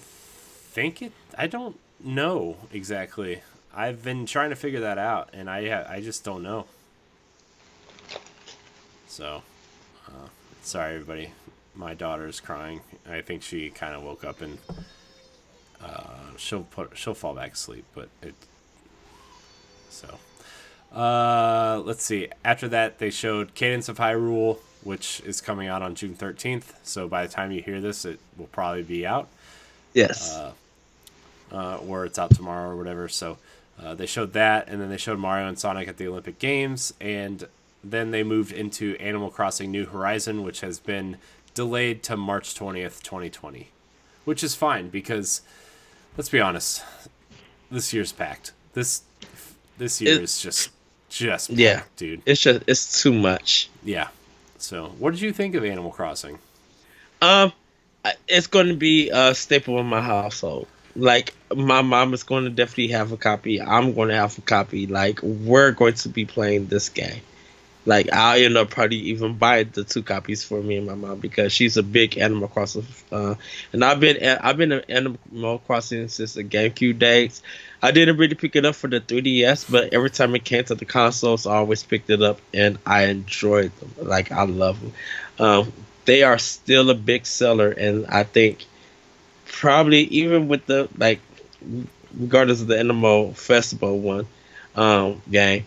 Speaker 1: don't know exactly. I've been trying to figure that out, and I just don't know. So, sorry everybody. My daughter's crying. I think she kind of woke up, and she'll fall back asleep. But let's see. After that, they showed Cadence of Hyrule, which is coming out on June 13th. So by the time you hear this, it will probably be out.
Speaker 2: Yes.
Speaker 1: Or it's out tomorrow or whatever. So they showed that, and then they showed Mario and Sonic at the Olympic Games, and then they moved into Animal Crossing New Horizon, which has been delayed to March 20th, 2020, which is fine because, let's be honest, this year's packed. This year is just packed, dude.
Speaker 2: It's too much.
Speaker 1: Yeah. So, what did you think of Animal Crossing?
Speaker 2: It's going to be a staple in my household. Like, my mom is going to definitely have a copy. I'm going to have a copy. Like, we're going to be playing this game. Like, I'll end up probably even buy the 2 copies for me and my mom because she's a big Animal Crossing. And I've been in Animal Crossing since the GameCube days. I didn't really pick it up for the 3DS, but every time it came to the consoles, I always picked it up, and I enjoyed them. Like, I love them. They are still a big seller, and I think probably even with the, like, regardless of the Animal Festival one game,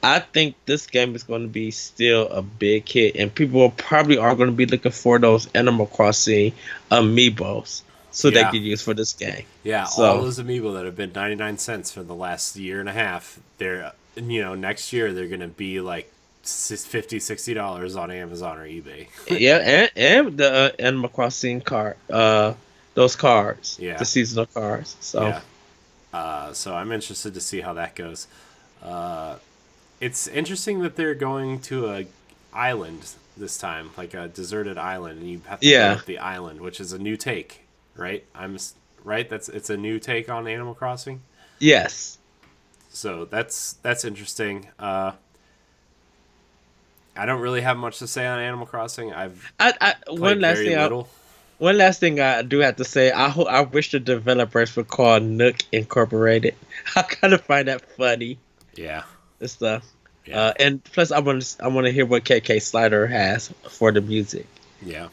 Speaker 2: I think this game is going to be still a big hit, and people probably are going to be looking for those Animal Crossing amiibos so they
Speaker 1: Yeah,
Speaker 2: can use for this game.
Speaker 1: yeah. All
Speaker 2: So
Speaker 1: those amiibo that have been 99 cents for the last year and a half, they're next year they're gonna be like 50 $60 on Amazon or eBay.
Speaker 2: yeah, and the Animal Crossing card, those cards,
Speaker 1: Yeah,
Speaker 2: the seasonal cards. So
Speaker 1: yeah. So I'm interested to see how that goes. It's interesting that they're going to a island this time, like a deserted island, and you have to build
Speaker 2: yeah,
Speaker 1: up the island, which is a new take, right? Right. It's a new take on Animal Crossing.
Speaker 2: yes.
Speaker 1: So that's interesting. I don't really have much to say on Animal Crossing. I've
Speaker 2: I
Speaker 1: played very little.
Speaker 2: one last thing I do have to say. I wish the developers would call Nook Incorporated. I kind of find that funny
Speaker 1: Yeah,
Speaker 2: and stuff.
Speaker 1: yeah,
Speaker 2: And plus, I want to hear what KK Slider has for the music.
Speaker 1: yeah.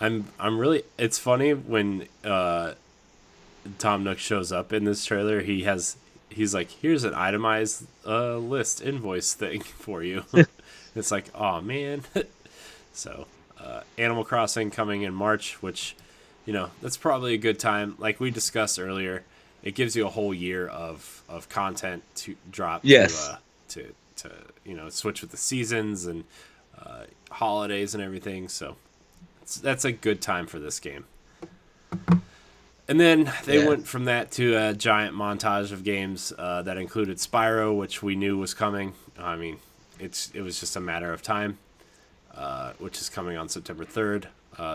Speaker 1: I'm really. It's funny when Tom Nook shows up in this trailer. He's like, here's an itemized list invoice thing for you. It's like, oh man. So, Animal Crossing coming in March, which, that's probably a good time. Like we discussed earlier, it gives you a whole year of content to drop
Speaker 2: Yes,
Speaker 1: to switch with the seasons and holidays and everything. So that's a good time for this game. And then they
Speaker 2: yeah,
Speaker 1: went from that to a giant montage of games that included Spyro, which we knew was coming. I mean, it was just a matter of time, which is coming on September 3rd.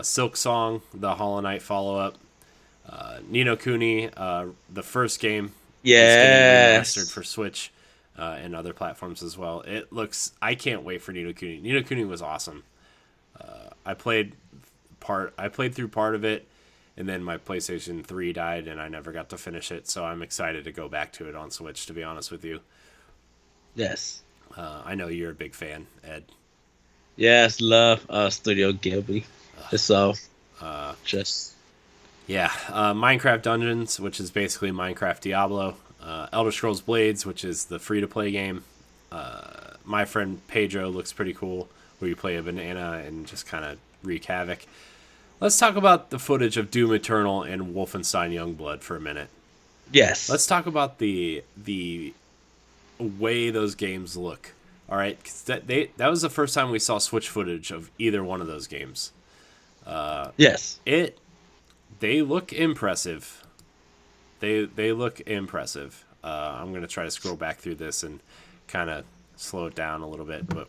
Speaker 1: Silk Song, the Hollow Knight follow up. Nino Kuni, the first game, is getting remastered
Speaker 2: yes,
Speaker 1: for Switch and other platforms as well. I can't wait for Nino Kuni. Nino Kuni was awesome. I played I played through part of it, and then my PlayStation 3 died, and I never got to finish it. So I'm excited to go back to it on Switch. To be honest with you,
Speaker 2: yes,
Speaker 1: I know you're a big fan, Ed.
Speaker 2: yes. Love Studio Ghibli. So just
Speaker 1: Yeah, Minecraft Dungeons, which is basically Minecraft Diablo. Elder Scrolls Blades, which is the free-to-play game. My Friend Pedro looks pretty cool, where you play a banana and just kind of wreak havoc. Let's talk about the footage of Doom Eternal and Wolfenstein Youngblood for a minute.
Speaker 2: yes,
Speaker 1: Let's talk about the way those games look. All right, 'cause that was the first time we saw Switch footage of either one of those games.
Speaker 2: yes.
Speaker 1: It They look impressive. They look impressive. I'm gonna try to scroll back through this and kind of slow it down a little bit, but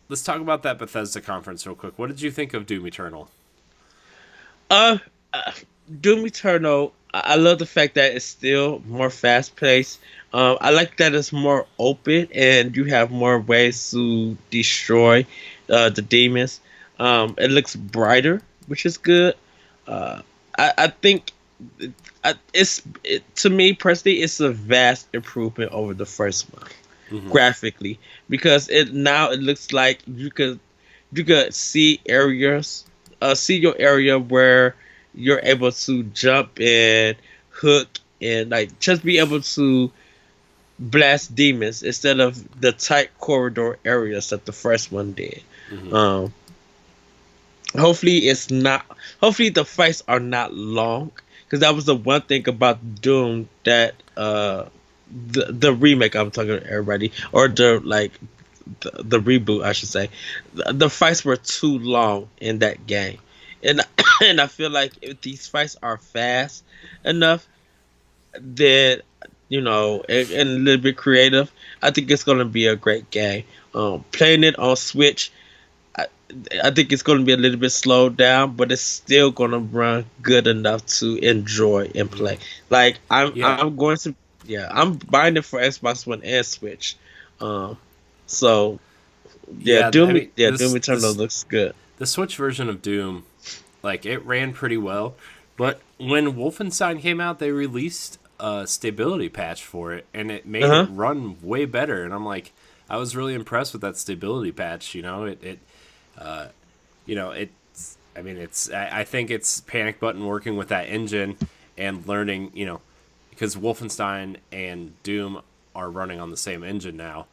Speaker 1: let's talk about that Bethesda conference real quick. What did you think of Doom Eternal?
Speaker 2: Uh, uh, Doom Eternal. I love the fact that it's still more fast paced. I like that it's more open and you have more ways to destroy the demons. It looks brighter, which is good. Uh, I think to me personally, it's a vast improvement over the first one
Speaker 1: Hmm.
Speaker 2: graphically because it looks like you could see areas, see your area where you're able to jump and hook and like just be able to blast demons instead of the tight corridor areas that the first one did.
Speaker 1: Hmm.
Speaker 2: Um, hopefully it's not. Hopefully the fights are not long because that was the one thing about Doom that the remake I'm talking to everybody or the reboot I should say the fights were too long in that game and and I feel like if these fights are fast enough then and a little bit creative I think it's gonna be a great game. Playing it on Switch I, I think it's going to be a little bit slowed down, but it's still going to run good enough to enjoy and play. Like
Speaker 1: Yeah,
Speaker 2: I'm going to, yeah, I'm buying it for Xbox One and Switch. Um, so
Speaker 1: yeah. I mean,
Speaker 2: Doom Eternal looks good.
Speaker 1: the Switch version of Doom, like it ran pretty well, but when Wolfenstein came out, they released a stability patch for it, and it
Speaker 2: Uh
Speaker 1: made it
Speaker 2: huh.
Speaker 1: run way better. And I'm like, I was really impressed with that stability patch. It's. I mean, it's. I think it's Panic Button working with that engine and learning. Because Wolfenstein and Doom are running on the same engine now,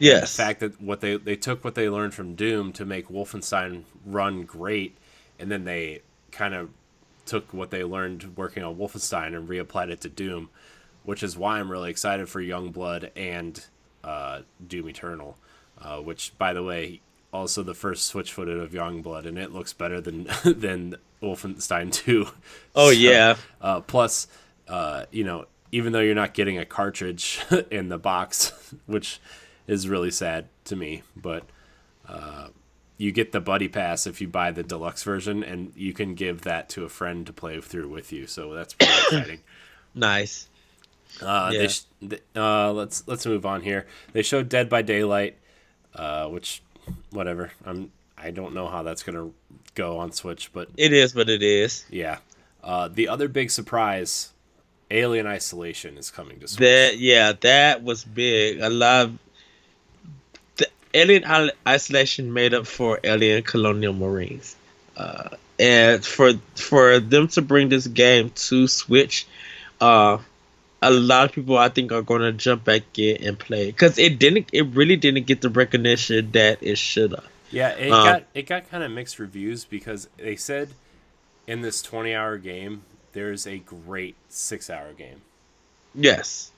Speaker 1: And the
Speaker 2: Yes.
Speaker 1: fact that they took what they learned from Doom to make Wolfenstein run great, and then they kind of took what they learned working on Wolfenstein and reapplied it to Doom, which is why I'm really excited for Youngblood and Doom Eternal, which, by the way, also the first Switch footage of Youngblood, and it looks better than than Wolfenstein 2.
Speaker 2: Oh
Speaker 1: So,
Speaker 2: yeah.
Speaker 1: plus, even though you're not getting a cartridge in the box, which is really sad to me, but you get the buddy pass if you buy the deluxe version, and you can give that to a friend to play through with you. So that's pretty exciting.
Speaker 2: Nice.
Speaker 1: They
Speaker 2: Yeah.
Speaker 1: let's move on here. They showed Dead by Daylight, which whatever. I don't know how that's gonna go on Switch, but
Speaker 2: It is what it is.
Speaker 1: yeah. The other big surprise, Alien Isolation, is coming to Switch.
Speaker 2: That was big. A lot of the Isolation made up for Alien Colonial Marines. And for them to bring this game to Switch, a lot of people I think are going to jump back in and play because it really didn't get the recognition that it should have.
Speaker 1: Yeah,
Speaker 2: Um,
Speaker 1: it got kind of mixed reviews because they said in this 20-hour game there's a great 6-hour game.
Speaker 2: yes,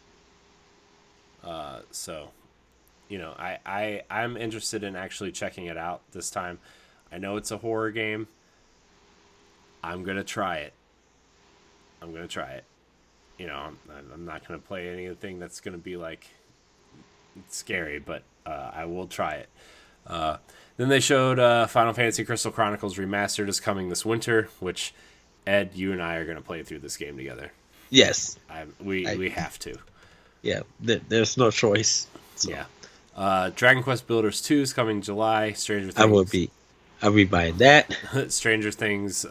Speaker 1: So, I'm interested in actually checking it out this time. I know it's a horror game. I'm gonna try it. I'm not gonna play anything that's gonna be like scary, but I will try it. Then they showed Final Fantasy Crystal Chronicles Remastered is coming this winter, which Ed, you and I are gonna play through this game together.
Speaker 2: yes,
Speaker 1: We have to.
Speaker 2: yeah. There's no choice. So
Speaker 1: Yeah. Dragon Quest Builders 2 is coming July. Stranger
Speaker 2: I will
Speaker 1: Things.
Speaker 2: be, I'll be buying that.
Speaker 1: Stranger Things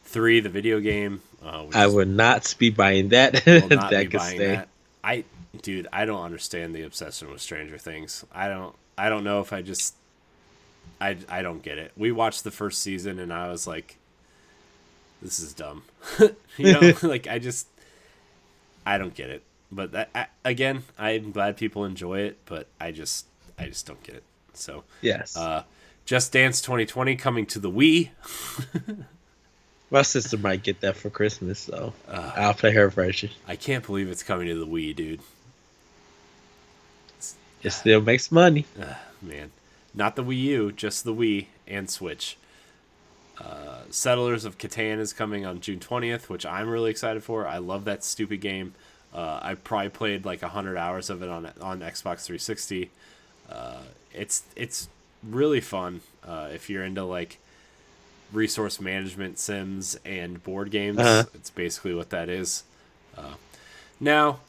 Speaker 1: 3, the video game.
Speaker 2: I will not be buying that.
Speaker 1: Will not
Speaker 2: That
Speaker 1: be
Speaker 2: can
Speaker 1: buying
Speaker 2: stay.
Speaker 1: that. Dude, I don't understand the obsession with Stranger Things. I don't know if I don't get it. We watched the first season and I was like, this is dumb. Like I don't get it. But again, I'm glad people enjoy it, but I just don't get it. So,
Speaker 2: Yes,
Speaker 1: Just Dance 2020 coming to the Wii.
Speaker 2: my sister might get that for Christmas, so I'll play her version.
Speaker 1: I can't believe it's coming to the Wii, dude.
Speaker 2: It still makes money.
Speaker 1: Man, not the Wii U, just the Wii and Switch. Settlers of Catan is coming on June 20th, which I'm really excited for. I love that stupid game. I probably played like 100 hours of it on Xbox 360. It's really fun if you're into like resource management sims and board games.
Speaker 2: Uh-huh.
Speaker 1: It's basically what that is. Now,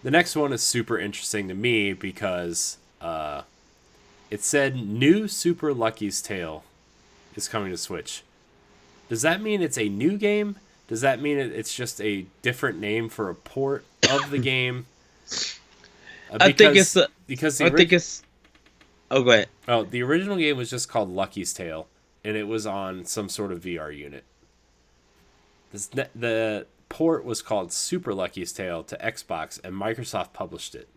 Speaker 1: the next one is super interesting to me because it said new Super Lucky's Tale is coming to Switch. Does that mean it's a new game? Does that mean it's just a different name for a port of the game?
Speaker 2: I think it's a-
Speaker 1: because
Speaker 2: I think it's. Oh, go ahead.
Speaker 1: the original game was just called Lucky's Tale, and it was on some sort of VR unit. The port was called Super Lucky's Tale to Xbox, and Microsoft published it.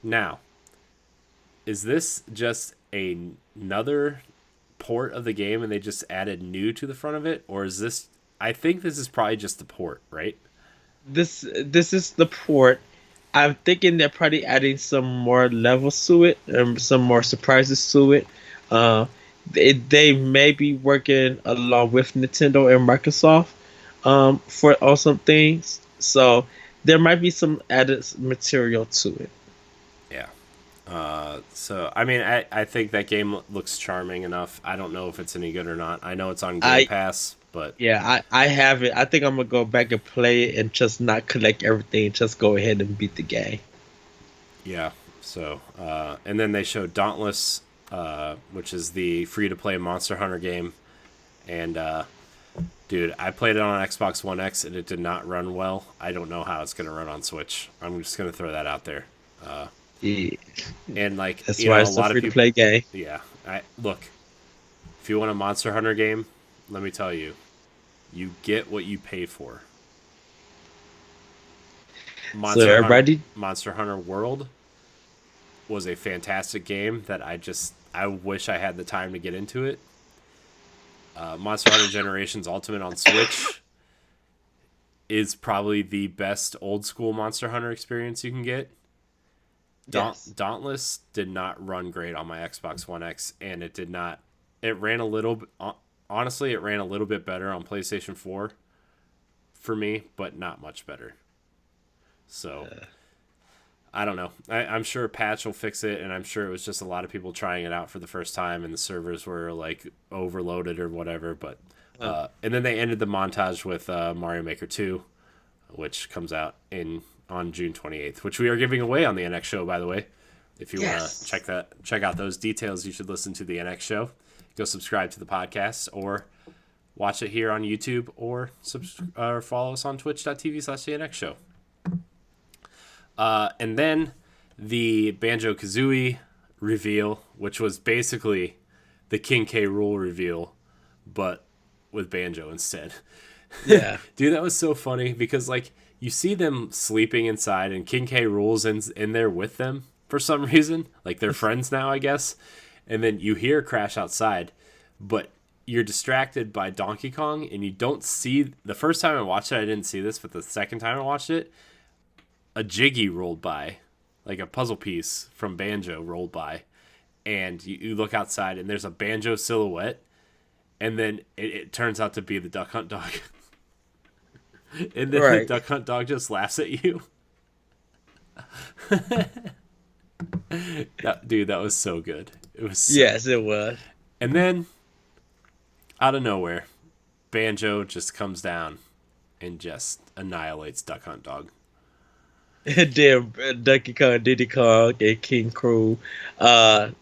Speaker 1: Now, is this just another port of the game, and they just added new to the front of it, or is this? I think this is probably just the port, right?
Speaker 2: This is the port. I'm thinking they're probably adding some more levels to it, some more surprises to it. They may be working along with Nintendo and Microsoft for awesome things. So there might be some added material to it.
Speaker 1: Yeah. So I mean, I think that game looks charming enough. I don't know if it's any good or not. I know it's on Game Pass, but
Speaker 2: Yeah, I have it. I think I'm gonna go back and play it and just not collect everything. Just go ahead and beat the game.
Speaker 1: yeah. So and then they showed Dauntless, which is the free-to-play Monster Hunter game, and dude, I played it on Xbox One X and it did not run well. I don't know how it's gonna run on Switch. I'm just gonna throw that out there.
Speaker 2: Yeah,
Speaker 1: And like
Speaker 2: that's
Speaker 1: you
Speaker 2: why
Speaker 1: know,
Speaker 2: it's
Speaker 1: a
Speaker 2: a
Speaker 1: lot
Speaker 2: free
Speaker 1: of
Speaker 2: to
Speaker 1: people.
Speaker 2: play game.
Speaker 1: Yeah, look. If you want a Monster Hunter game, let me tell you, you get what you pay for.
Speaker 2: So everybody,
Speaker 1: Monster Hunter World was a fantastic game that I wish I had the time to get into it. Monster Hunter Generations Ultimate on Switch is probably the best old school Monster Hunter experience you can get.
Speaker 2: Yes.
Speaker 1: Dauntless did not run great on my Xbox One X, and it did not. It ran a little. Honestly, it ran a little bit better on PlayStation 4 for me, but not much better. So I don't know. I'm sure a patch will fix it, and I'm sure it was just a lot of people trying it out for the first time, and the servers were like overloaded or whatever. But and then they ended the montage with Mario Maker 2, which comes out on June 28th, which we are giving away on the NX show, by the way. If you want to check out those details, you should listen to the NX show. Go subscribe to the podcast or watch it here on YouTube or follow us on twitch.tv/the NX show. And then the Banjo-Kazooie reveal, which was basically the King K. Rool reveal, but with Banjo instead.
Speaker 2: Yeah.
Speaker 1: Dude, that was so funny because, like, you see them sleeping inside and King K. Rool's in there with them for some reason. Like, they're friends now, I guess. And then you hear Crash outside, but you're distracted by Donkey Kong and you don't see... The first time I watched it, I didn't see this, but the second time I watched it, a Jiggy rolled by. Like a puzzle piece from Banjo rolled by. And you look outside and there's a Banjo silhouette. And then it turns out to be the Duck Hunt Dog. And then the Duck Hunt Dog just laughs at you. Dude, that was so good. It was
Speaker 2: Yes, it was.
Speaker 1: And then, out of nowhere, Banjo just comes down and just annihilates Duck Hunt Dog.
Speaker 2: And then Donkey Kong, Diddy Kong, and King Crew are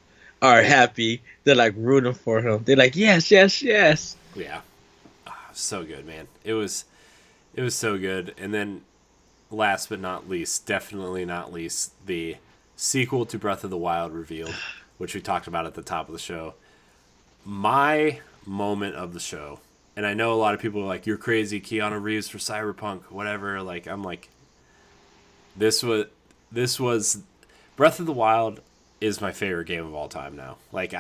Speaker 2: happy. They're like rooting for him. They're like, yes, yes, yes.
Speaker 1: Yeah. So good, man. It was so good. And then, last but not least, definitely not least, the sequel to Breath of the Wild revealed, which we talked about at the top of the show. My moment of the show, and I know a lot of people are like, you're crazy, Keanu Reeves for Cyberpunk, whatever. Like, I'm like, this was Breath of the Wild is my favorite game of all time now. Like,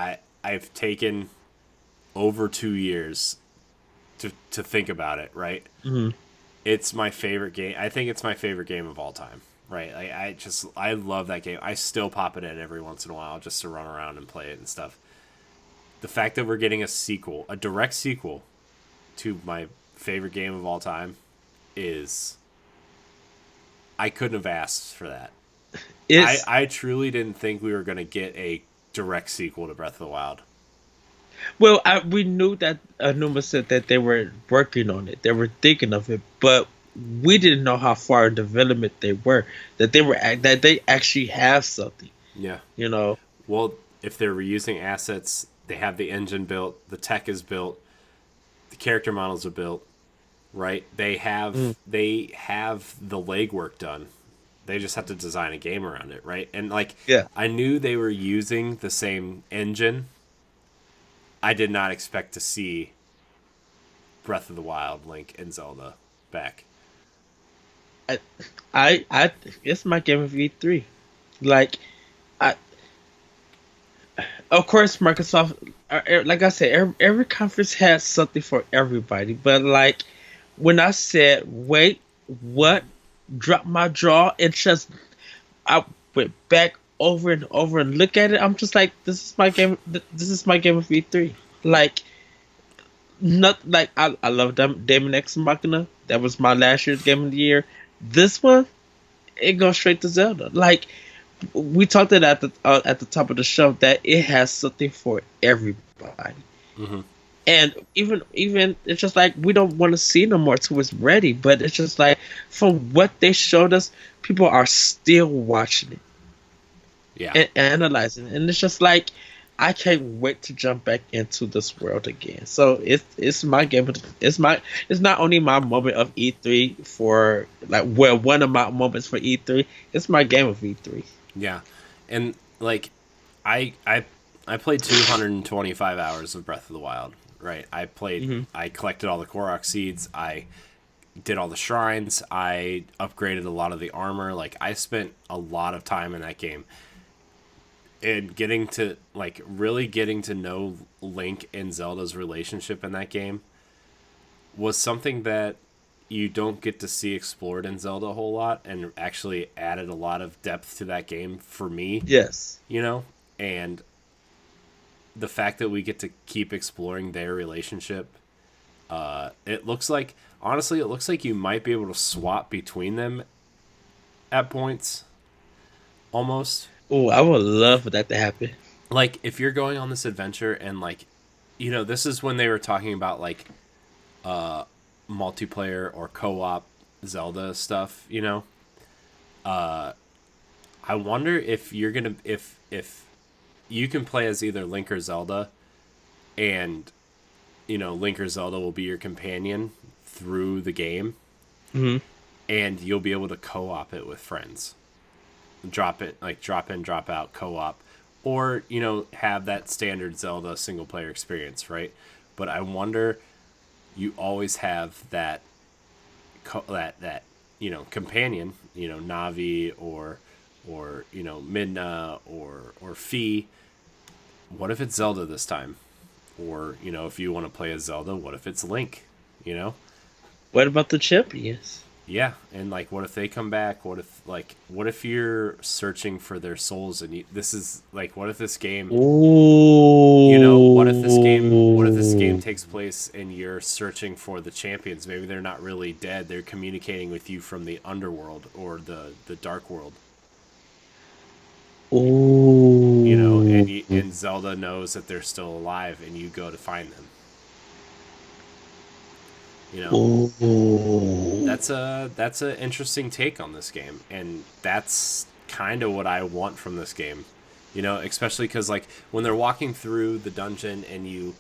Speaker 1: I've taken over 2 years to think about it, right?
Speaker 2: Mm-hmm.
Speaker 1: It's my favorite game. I think it's my favorite game of all time, right? I love that game. I still pop it in every once in a while just to run around and play it and stuff. The fact that we're getting a sequel, a direct sequel to my favorite game of all time is... I couldn't have asked for that. I truly didn't think we were going to get a direct sequel to Breath of the Wild.
Speaker 2: Well, we knew that Anuma said that they were working on it. They were thinking of it, but we didn't know how far in development they were. That they actually have something.
Speaker 1: Yeah.
Speaker 2: You know.
Speaker 1: Well, if they're reusing assets, they have the engine built, the tech is built, the character models are built, right? They have the legwork done. They just have to design a game around it, right? And like,
Speaker 2: yeah.
Speaker 1: I knew they were using the same engine. I did not expect to see Breath of the Wild, Link, and Zelda back.
Speaker 2: It's my game of E3. Like, of course, Microsoft, like I said, every conference has something for everybody. But like, when I said, wait, what? Dropped my jaw and just, I went back over and over and look at it. I'm just like, this is my game. This is my game of E3. Like, not like I love Daemon X Machina. That was my last year's game of the year. This one, it goes straight to Zelda. Like, we talked it at the top of the show that it has something for everybody.
Speaker 1: Mm-hmm.
Speaker 2: And even it's just like we don't want to see no more till it's ready. But it's just like from what they showed us, people are still watching it, and analyzing it. And it's just like I can't wait to jump back into this world again. So it's my game. It's not only my moment of E3 for like one of my moments for E3. It's my game of E3.
Speaker 1: Yeah, and like I played 225 hours of Breath of the Wild. Right, I played. I collected all the Korok seeds. I did all the shrines. I upgraded a lot of the armor. Like, I spent a lot of time in that game. and getting to like really getting to know Link and Zelda's relationship in that game was something that you don't get to see explored in Zelda a whole lot, and actually added a lot of depth to that game for me,
Speaker 2: Yes.
Speaker 1: you know? And the fact that we get to keep exploring their relationship, it looks like, honestly, it looks like you might be able to swap between them at points, almost.
Speaker 2: Oh, I would love for that to happen.
Speaker 1: Like, if you're going on this adventure and, like, this is when they were talking about, like, multiplayer or co-op Zelda stuff, I wonder if you're gonna if you can play as either Link or Zelda, and Link or Zelda will be your companion through the game,
Speaker 2: Hmm.
Speaker 1: and you'll be able to co-op it with friends. Drop in, drop out co-op, or have that standard Zelda single player experience, right? But I wonder, you always have that companion, Navi or Midna or Fi. What if it's Zelda this time? Or if you want to play as Zelda, what if it's Link?
Speaker 2: What about the champions?
Speaker 1: Yeah, and like, what if they come back? What if you're searching for their souls, and this is like, what if this game,
Speaker 2: Ooh.
Speaker 1: what if this game takes place and you're searching for the champions? Maybe they're not really dead; they're communicating with you from the underworld or the dark world.
Speaker 2: Ooh.
Speaker 1: And Zelda knows that they're still alive, and you go to find them.
Speaker 2: Ooh.
Speaker 1: That's a interesting take on this game, and that's kind of what I want from this game. Especially because, like, when they're walking through the dungeon and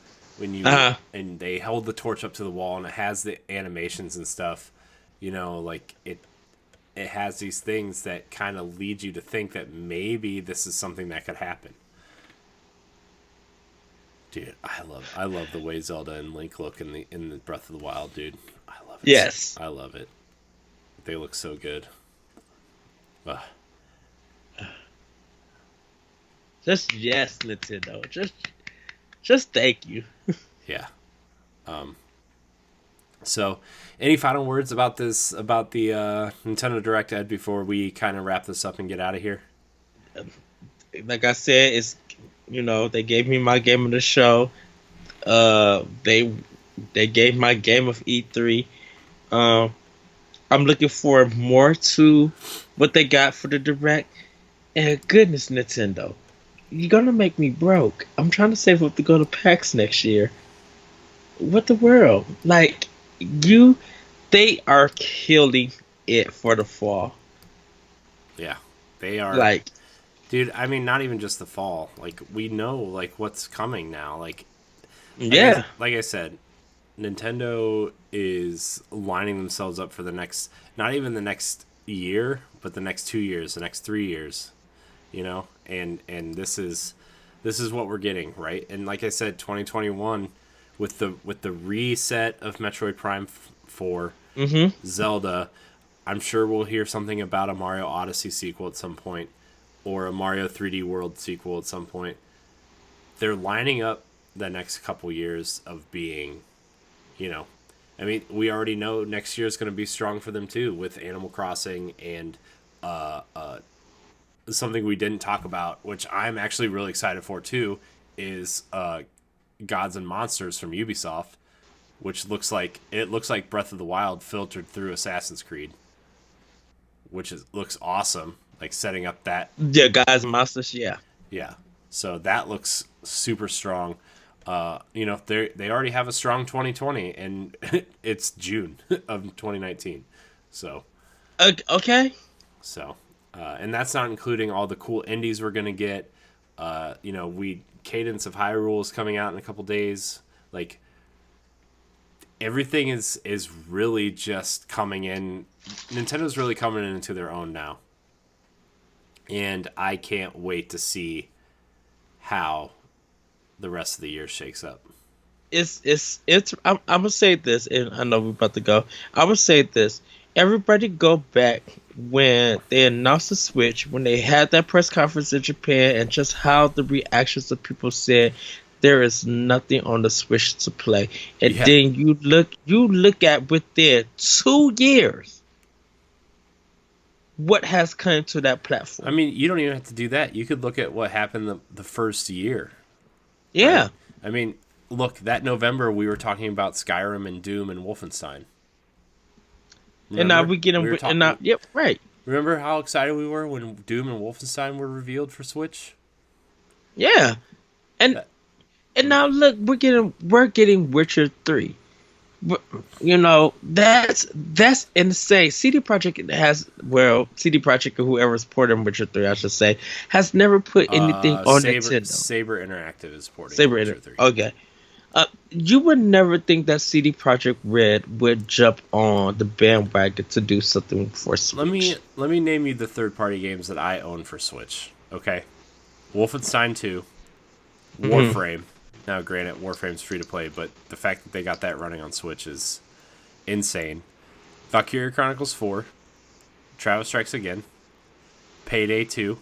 Speaker 1: and they hold the torch up to the wall and it has the animations and stuff, like it has these things that kind of lead you to think that maybe this is something that could happen. Dude, I love the way Zelda and Link look in the Breath of the Wild, dude. I love it.
Speaker 2: Yes.
Speaker 1: I love it. They look so good. Ugh.
Speaker 2: Just yes, Nintendo. Just thank you.
Speaker 1: Yeah. So, any final words about the Nintendo Direct, Ed, before we kind of wrap this up and get out of here?
Speaker 2: Like I said, it's they gave me my game of the show. They gave my game of E3. I'm looking forward more to what they got for the Direct. And goodness, Nintendo, you're gonna make me broke. I'm trying to save up to go to PAX next year. What the world? Like, they are killing it for the fall.
Speaker 1: Yeah, they are.
Speaker 2: Like,
Speaker 1: dude, I mean, not even just the fall. Like, we know, like, what's coming now.
Speaker 2: Yeah.
Speaker 1: Like I said, Nintendo is lining themselves up for the next, not even the next year, but the next 2 years, the next 3 years, and this is what we're getting, right? And like I said, 2021 with the reset of Metroid Prime 4, Zelda, I'm sure we'll hear something about a Mario Odyssey sequel at some point, or a Mario 3D World sequel at some point. They're lining up the next couple years of being, I mean, we already know next year is going to be strong for them too, with Animal Crossing and something we didn't talk about, which I'm actually really excited for too, is Gods and Monsters from Ubisoft, which looks like Breath of the Wild filtered through Assassin's Creed, which looks awesome. Like, setting up that.
Speaker 2: Yeah, Gods and Monsters. Yeah.
Speaker 1: Yeah. So that looks super strong. They already have a strong 2020, and it's June of 2019. So.
Speaker 2: Okay.
Speaker 1: So, and that's not including all the cool indies we're gonna get. Cadence of Hyrule is coming out in a couple days. Like, everything is really just coming in. Nintendo's really coming into their own now. And I can't wait to see how the rest of the year shakes up.
Speaker 2: I'm gonna say this, and I know we're about to go. I would say this: everybody go back when they announced the Switch, when they had that press conference in Japan, and just how the reactions of people said there is nothing on the Switch to play. And
Speaker 1: Yeah.
Speaker 2: then you look at within 2 years what has come to that
Speaker 1: I
Speaker 2: platform.
Speaker 1: mean, you don't even have to do that. You could look at what happened the first year, right?
Speaker 2: Yeah.
Speaker 1: I mean, look, that November we were talking about Skyrim and Doom and Wolfenstein.
Speaker 2: And now
Speaker 1: Remember?
Speaker 2: we get
Speaker 1: We
Speaker 2: them
Speaker 1: were
Speaker 2: and now
Speaker 1: talking.
Speaker 2: yep, right.
Speaker 1: Remember how excited we were when Doom and Wolfenstein were revealed for Switch?
Speaker 2: Yeah. And
Speaker 1: That,
Speaker 2: and now look, we're getting Witcher 3. You know, that's insane. CD Projekt has, well, CD Projekt or whoever's porting Witcher 3, I should say, has never put anything on Nintendo.
Speaker 1: Saber Interactive is porting
Speaker 2: Saber
Speaker 1: Witcher
Speaker 2: Inter.
Speaker 1: 3.
Speaker 2: Okay. You would never think that CD Projekt Red would jump on the bandwagon to do something for
Speaker 1: Let me
Speaker 2: Switch.
Speaker 1: let me name you the third party games that I own for Switch. Okay, Wolfenstein 2,
Speaker 2: Hmm.
Speaker 1: Warframe. Now, granted, Warframe's free to play, but the fact that they got that running on Switch is insane. Valkyria Chronicles 4, Travis Strikes Again, Payday 2,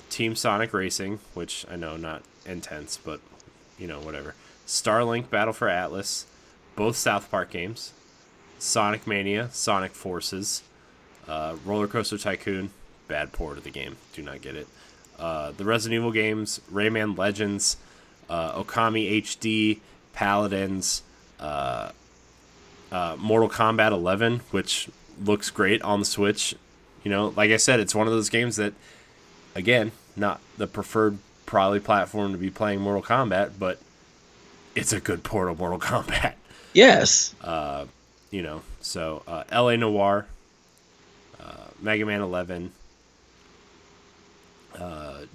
Speaker 1: Team Sonic Racing, which I know not intense, but whatever. Starlink Battle for Atlas, both South Park games, Sonic Mania, Sonic Forces, Roller Coaster Tycoon, bad port of the game, do not get it. The Resident Evil games, Rayman Legends, Okami HD, Paladins, Mortal Kombat 11, which looks great on the Switch. Like I said, it's one of those games that, again, not the preferred probably platform to be playing Mortal Kombat, but it's a good port of Mortal Kombat.
Speaker 2: Yes.
Speaker 1: So LA Noir, Mega Man 11,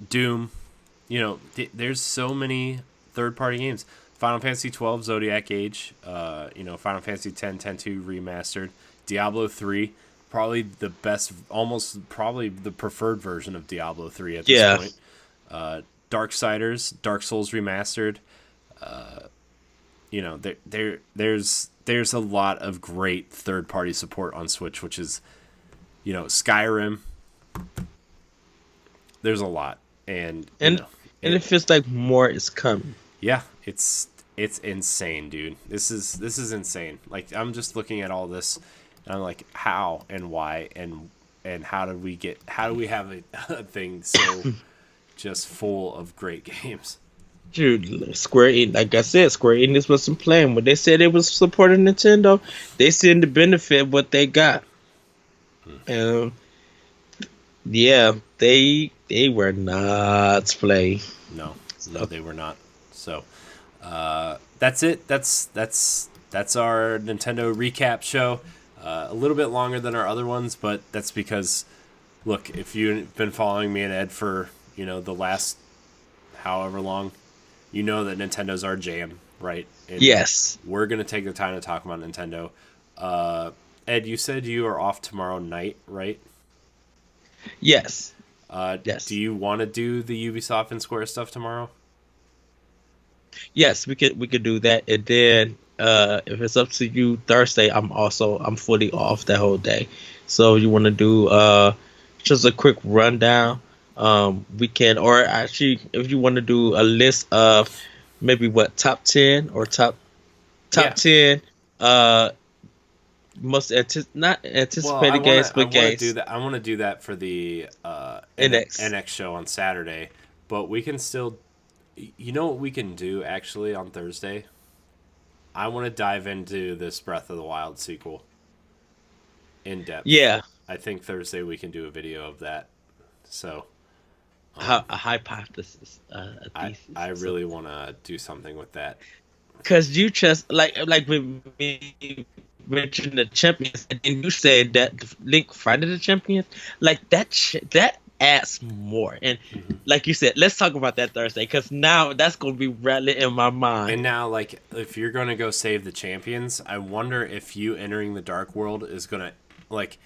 Speaker 1: Doom. There's so many third-party games. Final Fantasy 12 Zodiac Age, Final Fantasy 10 10-2 remastered, Diablo 3, probably the best, almost probably the preferred version of Diablo 3 at this
Speaker 2: Yeah.
Speaker 1: point. Darksiders, Dark Souls remastered. There's a lot of great third-party support on Switch, which is, Skyrim. There's a lot, and
Speaker 2: And and it feels like more is coming.
Speaker 1: yeah, it's insane, dude. This is insane. Like, I'm just looking at all this, and I'm like, how and why and how do we have a thing so just full of great games?
Speaker 2: Dude, Square Enix, like I said, Square Enix wasn't playing. When they said they was supporting Nintendo, they seen the benefit of what they got. And yeah, they were not playing.
Speaker 1: No, no,
Speaker 2: So,
Speaker 1: they were not. So, that's it. That's our Nintendo recap show. A little bit longer than our other ones, but that's because, look, if you've been following me and Ed for the last however long, you know that Nintendo's our jam, right? And
Speaker 2: yes,
Speaker 1: we're gonna take the time to talk about Nintendo. Ed, you said you are off tomorrow night, right?
Speaker 2: yes,
Speaker 1: Do
Speaker 2: yes,
Speaker 1: you want to do the Ubisoft and Square stuff tomorrow?
Speaker 2: yes. We could do that, and then if it's up to you, Thursday, I'm fully off that whole day. So you want to do just a quick rundown? We can, or actually, if you want to do a list of maybe what top 10 or top
Speaker 1: Yeah.
Speaker 2: 10 uh not
Speaker 1: Well, I
Speaker 2: anticipated
Speaker 1: want
Speaker 2: games
Speaker 1: to I
Speaker 2: but
Speaker 1: want to do
Speaker 2: games.
Speaker 1: that. I want to do that for the
Speaker 2: NX.
Speaker 1: NX show on Saturday, but we can still. You know what we can do actually on Thursday? I want to dive into this Breath of the Wild sequel in depth.
Speaker 2: Yeah,
Speaker 1: I think Thursday we can do a video of that. So
Speaker 2: a hypothesis, a
Speaker 1: I
Speaker 2: thesis.
Speaker 1: I
Speaker 2: So
Speaker 1: really want to do something with that.
Speaker 2: because you just like when we mentioned the champions, and then you said that Link fighting the champions, like that adds more. And like you said, let's talk about that Thursday because now that's gonna be rattling in my mind.
Speaker 1: And now, like, if you're gonna go save the champions, I wonder if you entering the Dark World is gonna, like,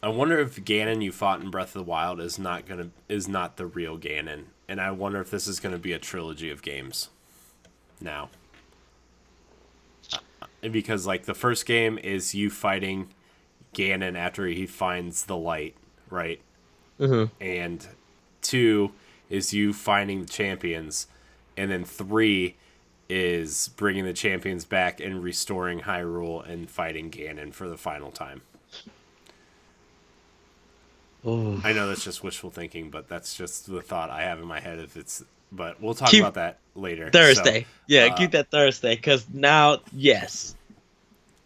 Speaker 1: I wonder if Ganon you fought in Breath of the Wild is not the real Ganon, and I wonder if this is gonna be a trilogy of games. Now, because like the first game is you fighting Ganon after he finds the light, right?
Speaker 2: Mm-hmm.
Speaker 1: And 2 is you finding the champions, and then 3 is bringing the champions back and restoring Hyrule and fighting Ganon for the final time.
Speaker 2: Oh.
Speaker 1: I know that's just wishful thinking, but that's just the thought I have in my head. But we'll talk
Speaker 2: Keep
Speaker 1: about that later.
Speaker 2: Thursday.
Speaker 1: So,
Speaker 2: Keep that Thursday, because now, yes.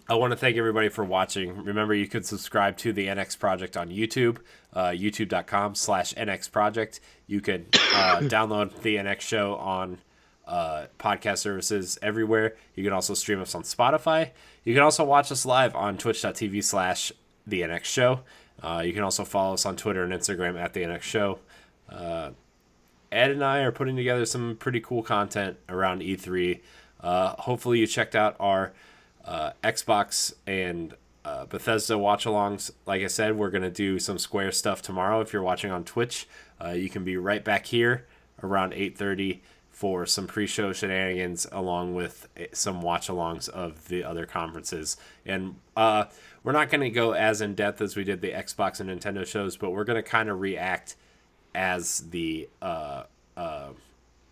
Speaker 1: I want to thank everybody for watching. Remember, you could subscribe to the NX Project on YouTube, youtube.com/NX Project. You can download the NX Show on podcast services everywhere. You can also stream us on Spotify. You can also watch us live on twitch.tv/the NX Show. You can also follow us on Twitter and Instagram at the NX Show. Ed and I are putting together some pretty cool content around E3. Hopefully you checked out our Xbox and Bethesda watch-alongs. Like I said, we're going to do some Square stuff tomorrow. If you're watching on Twitch, you can be right back here around 8:30 for some pre-show shenanigans along with some watch-alongs of the other conferences. And we're not going to go as in-depth as we did the Xbox and Nintendo shows, but we're going to kind of react as the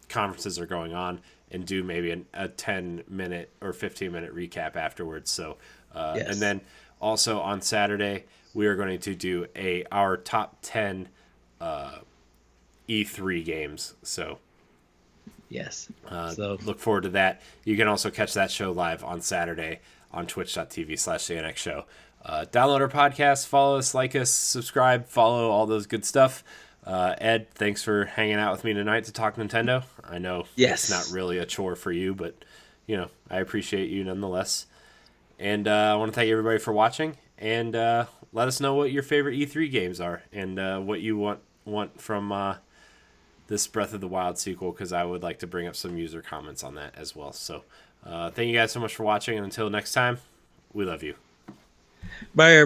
Speaker 1: conferences are going on and do maybe a 10-minute or 15-minute recap afterwards. So,
Speaker 2: Yes.
Speaker 1: And then also on Saturday, we are going to do our top 10 E3 games. So,
Speaker 2: Yes.
Speaker 1: look forward to that. You can also catch that show live on Saturday on twitch.tv/CNX Show. Download our podcast, follow us, like us, subscribe, follow all those good stuff. Ed, thanks for hanging out with me tonight to talk Nintendo. I know
Speaker 2: Yes.
Speaker 1: it's not really a chore for you, but I appreciate you nonetheless. And I want to thank everybody for watching. And let us know what your favorite E3 games are and what you want from this Breath of the Wild sequel, because I would like to bring up some user comments on that as well. So thank you guys so much for watching, and until next time, we love you.
Speaker 2: Bye.